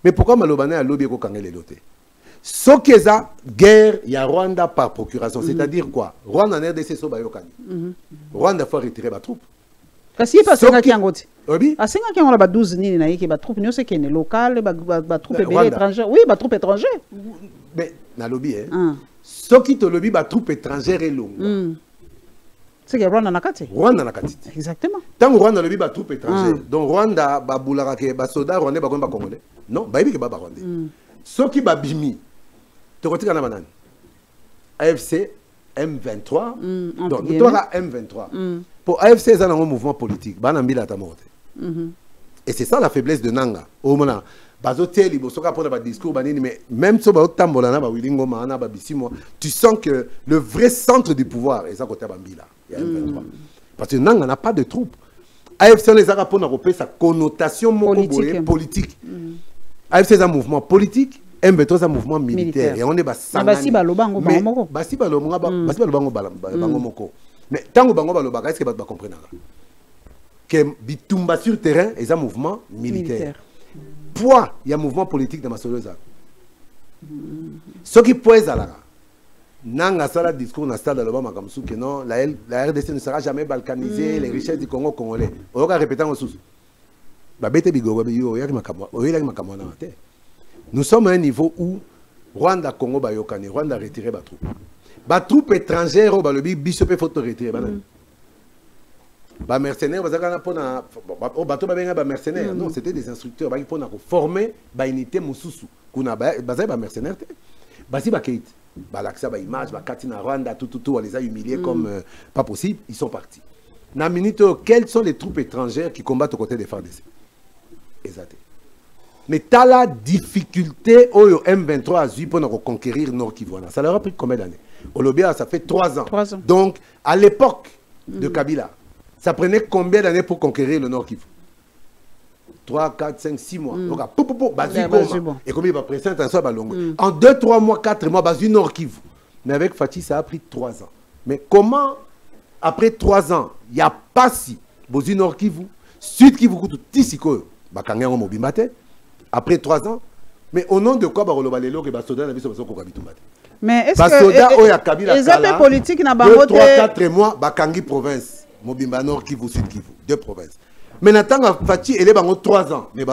Mais pourquoi Malobane a lobby ko kangele loté? Ce qui est la guerre, il y a Rwanda par procuration. C'est-à-dire quoi? Rwanda en RDC so bayokani. Rwanda faut retirer ba troupe. Parce qu'il passe à Kiangoti. Oui. À 5 ans, on a 12 nini na yiki ba troupe nous c'est qui est local, ba troupe étrangère. Oui, ba troupe étrangère. Mais na lobby hein. Ce qui te lobby ba troupe étrangère est long. C'est que Rwanda nakati. Rwanda nakati. Exactement. Tant Rwanda lobby ba troupe étrangère. Donc Rwanda ba boulaka ke ba soda rwandais ba ba congolais. Non, ba yebi ke ba rwandais. Ce qui ba bimi. Tu retires la banane. AFC M23. Donc nous avons M23. Pour AFC, c'est un mouvement politique. Et c'est ça la faiblesse de Nanga. Au moment mais même si tu sens que le vrai centre du pouvoir est ça côté Bambila. Parce que Nanga n'a pas de troupes. AFC les a pour sa connotation politique. AFC c'est un mouvement politique. M23 c'est un mouvement militaire. Et on est mais tant que bango baloba, est-ce que vous comprenez que bitumba sur terrain est un mouvement militaire. Poids, il y a un mouvement politique dans ma solosa. Ce qui pose à la nanga sala discours na stade d'Alobama comme ça que non, la RDC ne sera jamais balkanisée, les richesses du Congo congolais. On va répéter en sous. Nous sommes à un niveau où Rwanda Congo bayokani, Rwanda retiré ba troupe. Ba troupe étrangère au balobi bishopé photo retiré ba mercenaires bazaka pona bato ba benga ba mercenaires non c'était des instructeurs ba pona ko former ba unité mususu kuna ba mercenaires basi ba keit ba l'accès ba image ba katina Rwanda tout on les a humiliés comme pas possible, ils sont partis. Na minute quelles sont les troupes étrangères qui combattent aux côtés des FARDC? Exact. Mais tu as la difficulté au M23 à Zui pour conquérir Nord Kivu. Ça leur a pris combien d'années? Olobia, ça fait 3 ans. 3 ans. Donc, à l'époque de Kabila, ça prenait combien d'années pour conquérir le Nord Kivu? 3, 4, 5, 6 mois. Donc, et comme il va presser attention à Balongo. En 2, 3 mois, 4 mois, Bazu Nord Kivu. Mais avec Fatih, ça a pris 3 ans. Mais comment, après 3 ans, il n'y a pas si Bazu Nord Kivu, Sud Kivu, tout Tissiko, Bakangan Mobimate. Après 3 ans, mais au nom de quoi Barolobalelo et Basoda n'a vu son Kokabitumate? Mais est-ce que les hommes politiques n'ont pas 2, 3, 4 mois, Bakangi province, Mobimba Nord Kivu, Sud Kivu, 2 provinces. Mais Natanga Fati, elle est 3 ans. Mais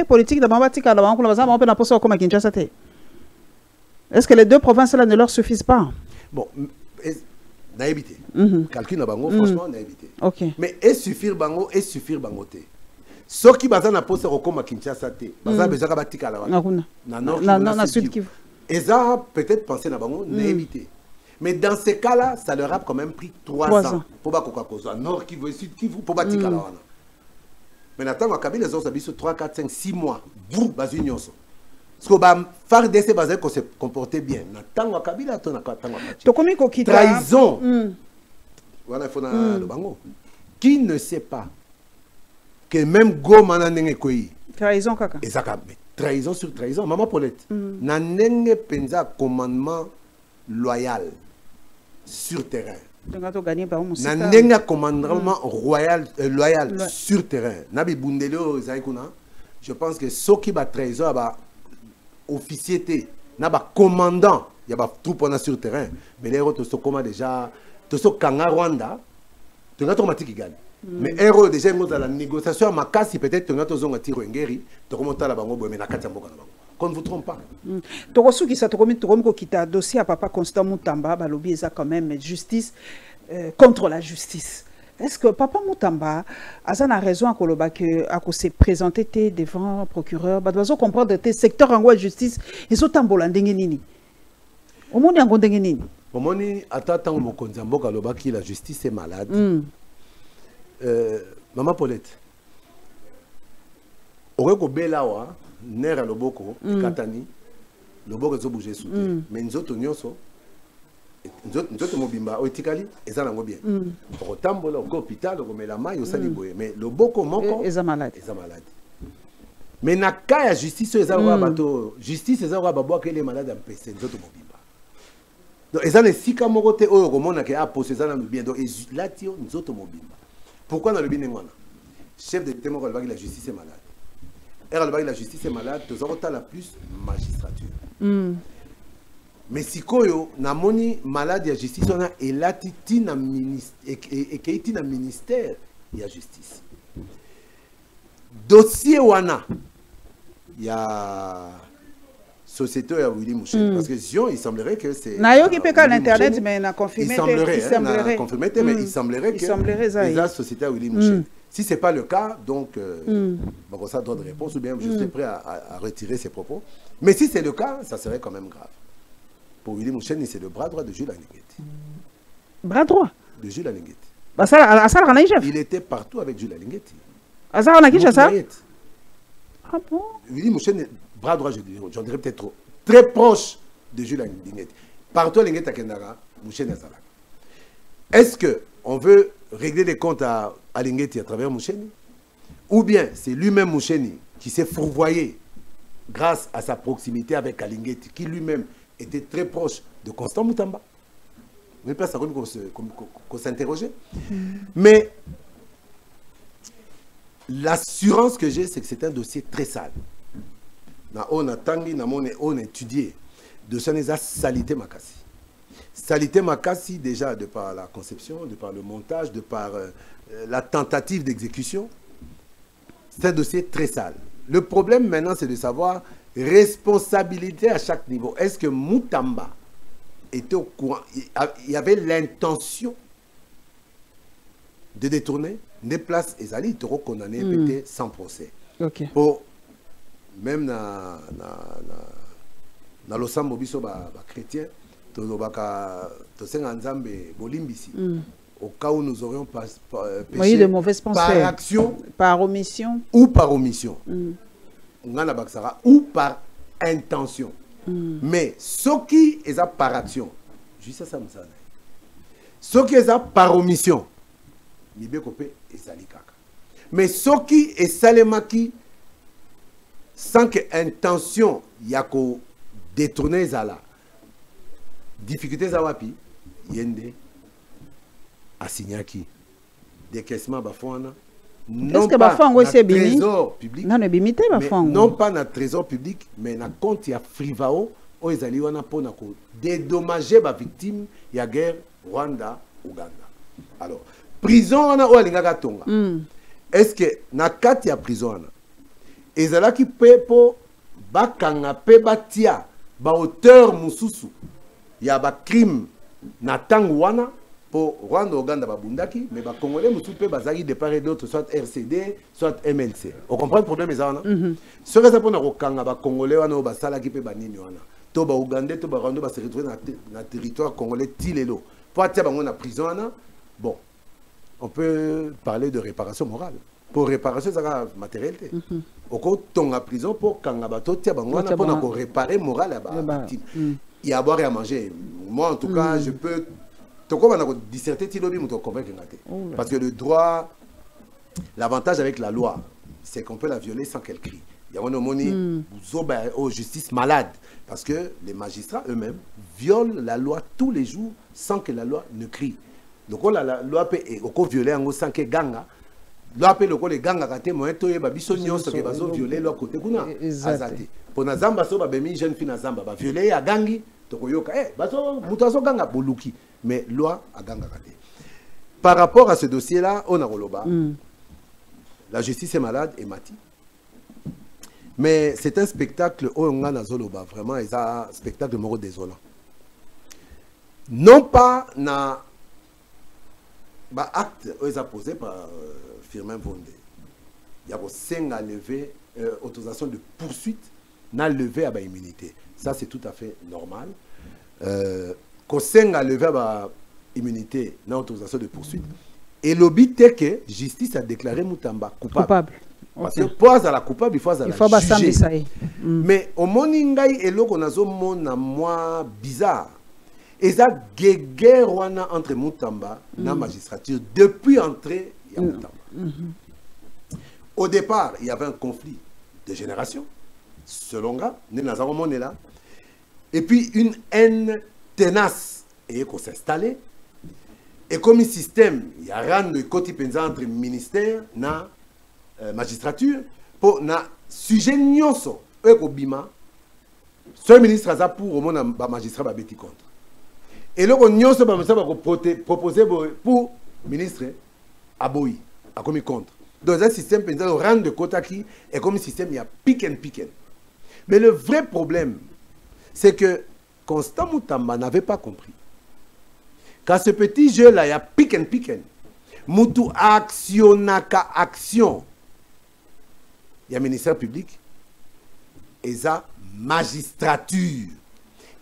politique est-ce que les 2 provinces-là ne leur suffisent pas? Bon, naïbité. Calcul na bango, franchement, naïbité. Mais est suffire bango, est suffire bangoté. Ce qui bazan a posé au à Kinshasa té, bazan besoin de batika là. Na Sud Kivu. Et ça peut-être penser na bango naïbité. Mais dans ces cas-là, ça leur a quand même pris 3 ans. Pour ba Coca-Cola, Nord Kivu et Sud Kivu pour batika là. Mais attends, Kabila les autres habitués 3, 4, 5, 6 mois. Bou bazunion. Parce que FARDC va se comporter bien. Attends, Kabila ton trahison. Voilà, il faut le bango. Qui ne sait pas que même Goma n'a koyi. Trahison kaka. Exactement. Trahison sur trahison. Maman Paulette. N'a n'enge penza commandement loyal sur terrain. N'a n'enge commandement loyal sur terrain. Nabi Bundelio Zaikuna. Je pense que ce qui va trahison va officier n'a commandant. Il y a des troupes sur terrain. Mais les autres sont comme déjà. Tu sais, Kanga Rwanda, tu as automatique qui gagne. Mais héros déjà dans la négociation à Makasi peut-être tu as besoin de tirer ngeri, tu commences à la bango mais na katamboka na bango. Qu'on ne vous trompe pas. Tokosu qui ça tokomi kita dossier à papa Constant Mutamba balobi eza quand même justice contre la justice. Est-ce que Papa Moutamba a raison à se présenter devant le procureur? Bah, doit comprendre que le secteur en justice et so tambola ndenge nini. Au monde yango ndenge nini. Au monde atata mokonzi mboka lobaki la justice est malade. Maman Paulette. Oreko belawa nera loboko katani loboko zo bouger sous mais nzoto nyonso nzoto mobimba otikali eza nango bien otambola au hôpital au mela mai osali boye mais loboko moko eza malade mais na cas ya justice eza wa bato justice eza wa babwa que les malades ampese nzoto mobimba donc eza ne sika moko te oyo komona ke apose eza na bien donc là tio nzoto mobimba pourquoi na le bien ngwana chef de témoin ko la justice est malade. La justice est malade, tu as la plus magistrature. Mais si koyo na moni malade ya justice on a elati na ministère ya justice. Dossier wana ya société ya Willy Mouchen parce que Zion il semblerait que c'est na yo qui peut qu'à l'internet mais na confirmé mais il semblerait que la société ya Willy Mouchen. Si ce n'est pas le cas, donc, ça donne réponse, ou bien je suis prêt à retirer ces propos. Mais si c'est le cas, ça serait quand même grave. Pour Willy Mouchen, c'est le bras droit de Jules Alinguetti. Bras droit de Jules Alinguetti. Il était partout avec Jules Alinguetti. Ah bon? Willy Mouchen, bras droit, j'en dirais peut-être trop. Très proche de Jules Alinguetti. Partout Alinguetti à Kendara, Mouchen Azala. Est-ce qu'on veut régler les comptes à Alinguetti à travers Moucheni? Ou bien c'est lui-même Moucheni qui s'est fourvoyé grâce à sa proximité avec Alinguetti, qui lui-même était très proche de Constant Moutamba? Vous n'avez pas qu'on s'interrogeait. Mais l'assurance que j'ai, c'est que c'est un dossier très sale. On a étudié de sa salité Makassi. Salité Makassi, déjà, de par la conception, de par le montage, de par la tentative d'exécution. C'est un dossier très sale. Le problème maintenant, c'est de savoir responsabilité à chaque niveau. Est-ce que Moutamba était au courant? Il y avait l'intention de détourner des places et Zali, il était condamné peut-être sans procès. Okay. Pour même dans l'Osam Mobiso chrétien, au cas où nous aurions péché de mauvaises pensées, par action, par omission ou par omission, ou par intention. Mais ce qui est par action, juste ça, ce qui est par omission, mais ce qui est salemaki sans que intention yako détourner zala difficulté zawapi yende asignaki décaissement bafona non pas dans trésor public non pas dans trésor public mais dans compte ya Frivao o ezali wana pona ko dédommager ba victime ya guerre Rwanda Uganda. Alors prison wana o alingaka tonga est-ce que na kati ya prison wana ezalaki pepo bakanga pe batia ba auteur mususu ya ba crime na tango wana pour Rwanda Uganda babundaki mais ba congolais mususu pe bazaki de part et d'autre soit RCD soit MLC. On comprend le problème ezana ce que ça pona ko kanga ba congolais wana o basalaki pe banini wana to ba Uganda to ba Rwanda ba se retrouver na territoire congolais tilelo pour atia bango na prison wana. Bon, on peut parler de réparation morale. Pour réparation, ça va matérialité. Au côté de la prison, pour quand on pour réparer morale à la victime. Il y a à boire et à manger. Moi, en tout cas, je peux. Disserter Tilobi, me convaincre. Parce que le droit, l'avantage avec la loi, c'est qu'on peut la violer sans qu'elle crie. Il y a une justice malade. Parce que les magistrats eux-mêmes violent la loi tous les jours sans que la loi ne crie. Donc, la loi peut violer sans que ganga. Loi peut le ganga kate moyen to yeba biso nyonso ke bazo violer leur côté kuna azati. Pour na zamba so ba bemi jeune fille na zamba ba violer ya gangi to koyoka baso mutaso ganga boluki mais loi a ganga kate. Par rapport à ce dossier là, on a roloba. La justice est malade et mati. Mais c'est un spectacle oyonga na zoloba vraiment c'est un spectacle moro désolant. Non pas na acte ils ont posé par Firmin Vondé. Il y a un levé autorisation de poursuite n'a levé à immunité. Ça c'est tout à fait normal. Qu'on a levé à immunité n'a autorisation de poursuite. Et le but est que justice a déclaré Moutamba coupable. Parce que pour être la coupable, il faut la juger. Mais au Moningai et là qu'on a un moi bizarre. Et ça guerre entre Moutamba et la magistrature depuis l'entrée de Moutamba. Au départ, il y avait un conflit de génération. Selon gars, nous avons là. Et puis une haine tenace et qu'on s'est installé. Et comme un système, il y a un côté entre ministère et magistrature pour un sujet nyonso et bima. Seul ministre a pour au moins magistrat va bêti contre. Et là, on va proposer pour le ministre Aboui, à comme contre. Dans un système, il y a un rang de quota qui est comme un système, il y a pick and pick. Mais le vrai problème, c'est que Constant Moutamba n'avait pas compris. Quand ce petit jeu-là, il y a pick and pick. Moutou action naka action. Il y a ministère public et ça magistrature.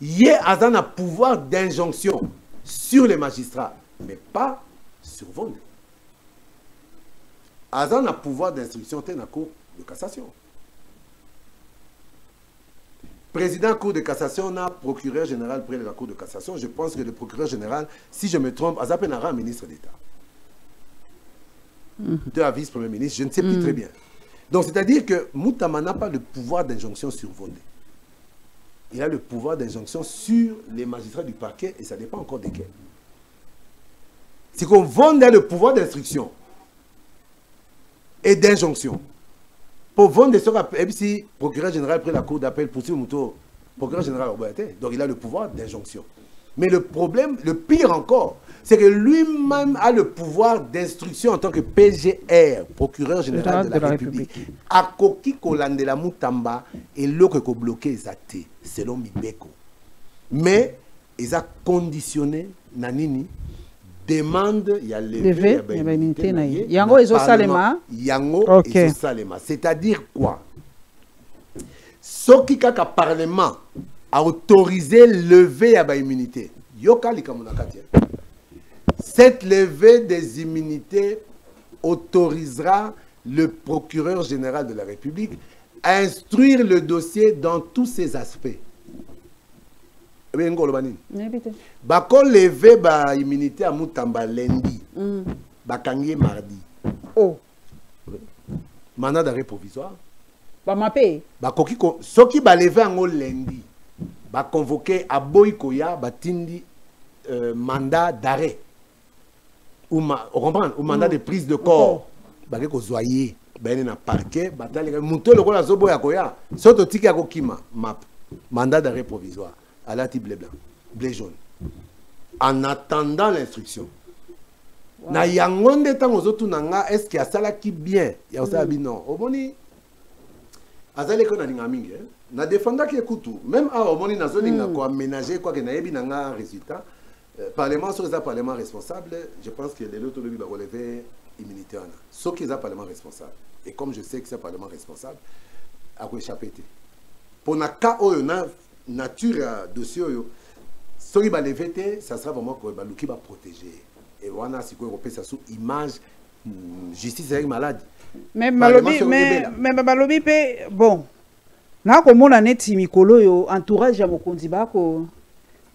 Il y a un pouvoir d'injonction sur les magistrats, mais pas sur Vondé. Azan a pouvoir d'instruction dans la Cour de cassation. Président Cour de cassation, a procureur général près de la Cour de cassation. Je pense que le procureur général, si je me trompe, Azan Penara, ministre d'État. De la vice-premier ministre, je ne sais plus très bien. Donc, c'est-à-dire que Moutamba n'a pas le pouvoir d'injonction sur Vondé. Il a le pouvoir d'injonction sur les magistrats du parquet et ça dépend encore desquels. C'est qu'on Vondé le pouvoir d'instruction et d'injonction. Pour Vondé, si procureur général près la cour d'appel poursuit Mouto, procureur général, donc il a le pouvoir d'injonction. Mais le problème, le pire encore, c'est que lui-même a le pouvoir d'instruction en tant que PGR, procureur général de la République. A Koki Kolandela Moutamba et l'autre qui a bloqué Zate, selon Mibeko. Mais ils ont conditionné Nanini, demande, il y a levé, il y a immunité. Yango et Salema. Yango et Salema. C'est-à-dire quoi? Ce qui a le Parlement a autorisé lever à immunité. Cette levée des immunités autorisera le procureur général de la République à instruire le dossier dans tous ses aspects. Bako levé ba immunité à Moutamba lundi. Bakangi mardi. Oh. Mandat d'arrêt provisoire. Ba mapé. Bakoki ko soki ba levé en lundi. Ba convoqué à Boykoya batindi mandat d'arrêt. Ou mandat de prise de corps. Ba ko zoyer. Ba na parquet, batali muto le kola zobo ya koya. Soto tiki ya kokima map. Mandat d'arrêt provisoire. À la type blé blanc, blé jaune. En attendant l'instruction. Na yangonde tango zotu nanga est-ce qu'il y a ça là qui bien? Il y a ça non. Omoni azale ko na lingaminge. Na défenda ki ekutu. Même à omoni na zolinga ko aménager quoi que na yebi nanga résultat. Parlement sur les parlement responsable, je pense que les autres va relever immunité ana. Sauf qu'ils ont parlement responsable. Et comme je sais que c'est parlement responsable, à quoi échapper. Pour na cas na nature dossier ce qui va lever ça sera vraiment que qui va protéger et voilà si quoi ça sous image justice avec maladie mais malobi bon na ko mona neti mikolo yo entourage ya mokonzi bako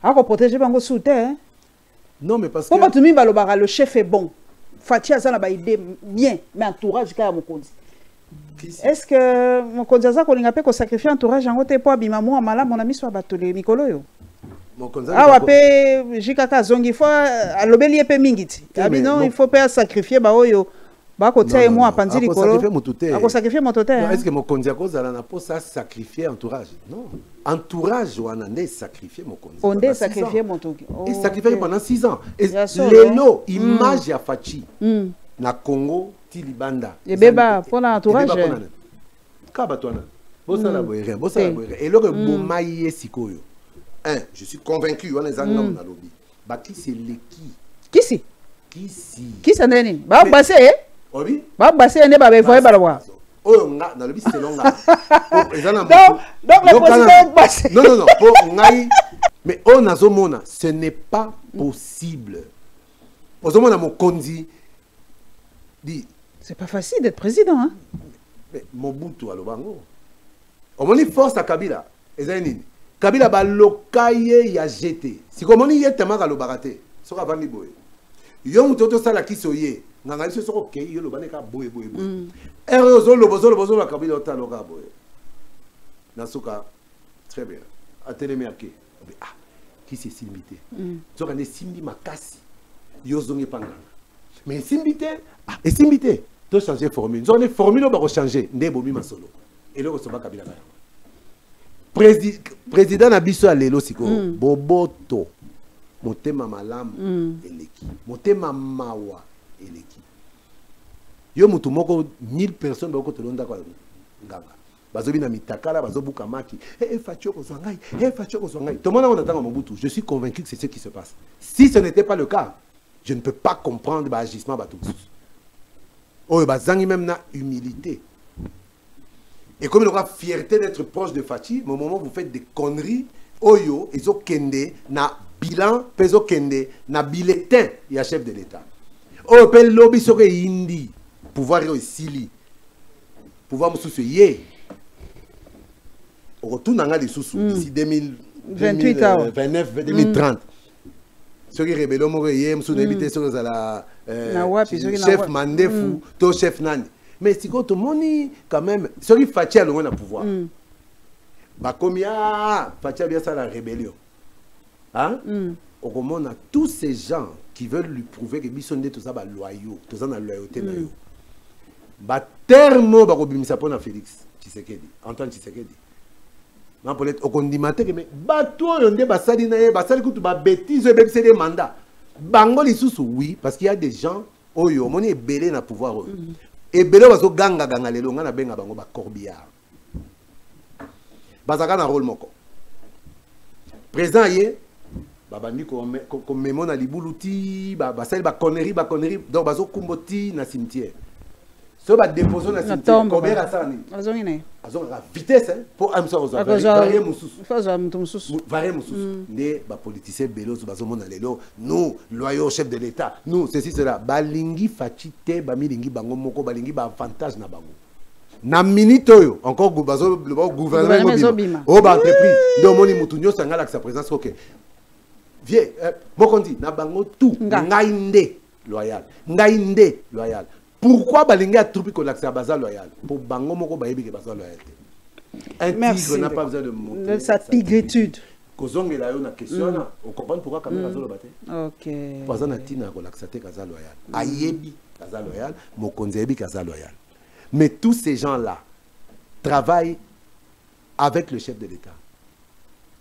ako protéger bango sous terre non mais parce que pour batumi balobara le chef est bon Fatia ça na ba idée bien mais entourage ka mokonzi. Est-ce que mon konzaza ko linga pe ko sacrifier entourage en côté pour bima moi mala mon ami soit batolé mikolo yo mon konzaza ah wa pe jikaka zongi faut alobeli pe mingiti abi non il faut pas sacrifier ba oyo ba ko tia moi pandi likolo ko sacrifier mon totel est-ce que mon konzaza ko zala na pour ça sacrifier entourage non entourage wana ne sacrifier mon konzaza on dé sacrifier mon toki il sacrifié pendant 6 ans et lelo image ya Fachi na Congo Tilibanda et beba pour l'entourage kabatwana bossa la boire et le bomaye sikoyo je suis convaincu on les angam na lobby ba qui c'est l'équipe qui c'est Qui s'en est? Bah, bassé, hein? Oui. Bah, bassé, on est pas voyez pas le voir. Oh, dans le bis, c'est long. Donc, le président est bassé. Non, pour Ngaï. Mais on a Zomona, ce n'est pas possible. Ozomona Mokondi dit. C'est pas facile d'être président, hein? Mais Mobutu à l'Obango. On m'a dit force à Kabila. Kabila ba lokaye ya jeté. Si comme on y est tellement à l'Obarate, ça va venir boy. Yon toto sala kisoye. Nanga liso soko ke yo lobane ka boy. Erozo lobozo la Kabila ota loka boy. Nasuka très bien. A téléméake. Ah, qui c'est simbité. So quand simbi makasi. Yo zongi panganga. Mais simbité, ah, et simbité, tu changer formule. Nous avons formule on va changer. Ndebomi masolo. Et là on se bat Kabila. Président Nabiso Alelo Siko, Boboto, Motema Malam, Eleki, Motema Mawa, Eleki. Yo mutumoko 1000 personnes bako tolonda kwa nganga. Bazobi na mitakala, bazobuka maki. Fachoko Zwangai, Fachoko Zwangai. Tout le monde a entendu Mobutu. Je suis convaincu que c'est ce qui se passe. Si ce n'était pas le cas, je ne peux pas comprendre l'agissement de tous. Oh, bazangi même na humilité. Et comme il aura fierté d'être proche de Fachi, au moment où vous faites des conneries, Oyo, ils ont kende, na bilan, peso kende, na bulletin, il y a chef de l'État. Oh, pel lobby serait indi, pouvoir sili, pouvoir me soucier. On retourne dans les sous d'ici 2029, 2030. Ceux qui rébellent, ils sont débités sur la chef Mandefou, to chef Nani. Mais si tout le monde, quand même, ceux qui Fachi a le pouvoir. Bah, comme il y a Fachi a bien ça la rébellion. Hein? On a tous ces gens qui veulent lui prouver que Bissonde tout ça va loyaux, tout ça dans la loyauté. Bah, terme, bah, ça pour Félix Tshisekedi, Antoine Tshisekedi. Non, peut-être au condimenter, mais bateau, on dit basali na basali kutu ba bêtise, c'est des mandats. Bango les sous oui, parce qu'il y a des gens, oh yo, mon est belé na pouvoir. Et belé wazo ganga le longa na benga bango ba corbillard. Bazaka na rôle moko. Président yé, babandi comme mémo na libuluti, basali ba connerie, donc bazo kumboti na cimetière. So ba déposer na cimetière, combien à ça ni? La vitesse pour amsa aux varier mususu ne ba politicien beloso bazomona lelo nous loyaux chef de l'état nous ceci cela balingi fachite ba milingi bango moko balingi ba avantage na bango na minute oyo encore bazo le gouvernement o ba entreprise do moni mutunyo sangala sa présence OK vieux mokondi na bango tout ngainde loyal Pourquoi balinga a trouvé qu'on accès à Baza loyal? Pour bango moko bayebi que Baza loyal. Un tigre n'a pas besoin de monter sa tigritude. Kozonge la yo na question na, on comprend pourquoi Kamera Baza lo bate. OK. Baza na tina ko l'accès Baza loyal. Ayebi Baza loyal, mokonzi yebi Baza loyal. Mais tous ces gens-là travaillent avec le chef de l'État.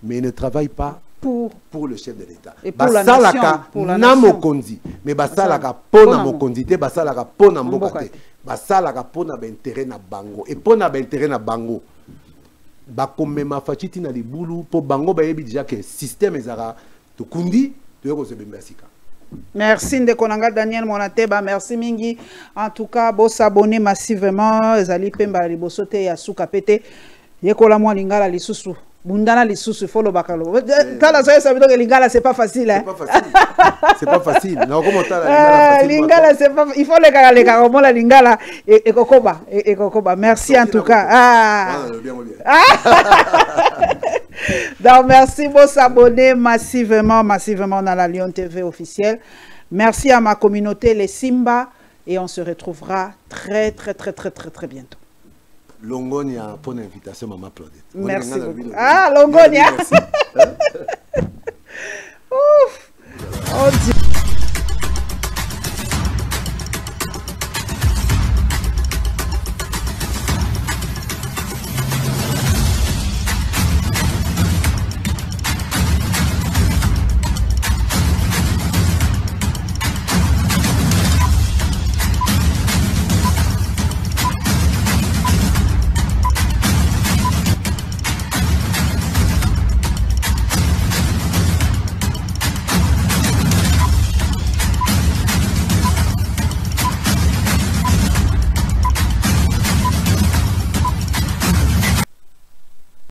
Mais ils ne travaillent pas pour le chef de l'État. Et pour la nation. Pour la nation. Mais basalaka pona mokonzi te, basalaka pona mbokate. Basalaka pona b'intérêt na bango. Et pona b'intérêt na bango. Bakomema fachiti na libulu pour bango bayebi déjà que système ezara to kundi to yoko se bembasika. Merci Ndekonanga Daniel Monateba, merci mingi. En tout cas, bo s'abonner massivement, ezali pemba libosote ya suka pete. Yekola mwa lingala lisusu. Bundana les sous follow bakalo. Tala ça veut dire que lingala c'est pas facile hein. C'est pas facile. C'est pas facile. Non comment ta lingala c'est pas il faut les caromons la lingala et kokoba. Merci en tout cas. Bien. Donc merci pour s'abonner massivement dans la Lyon TV officielle. Merci à ma communauté les Simba et on se retrouvera très bientôt. Longonia pour l'invitation, Maman Claudette. Merci beaucoup. Ah, Longonia.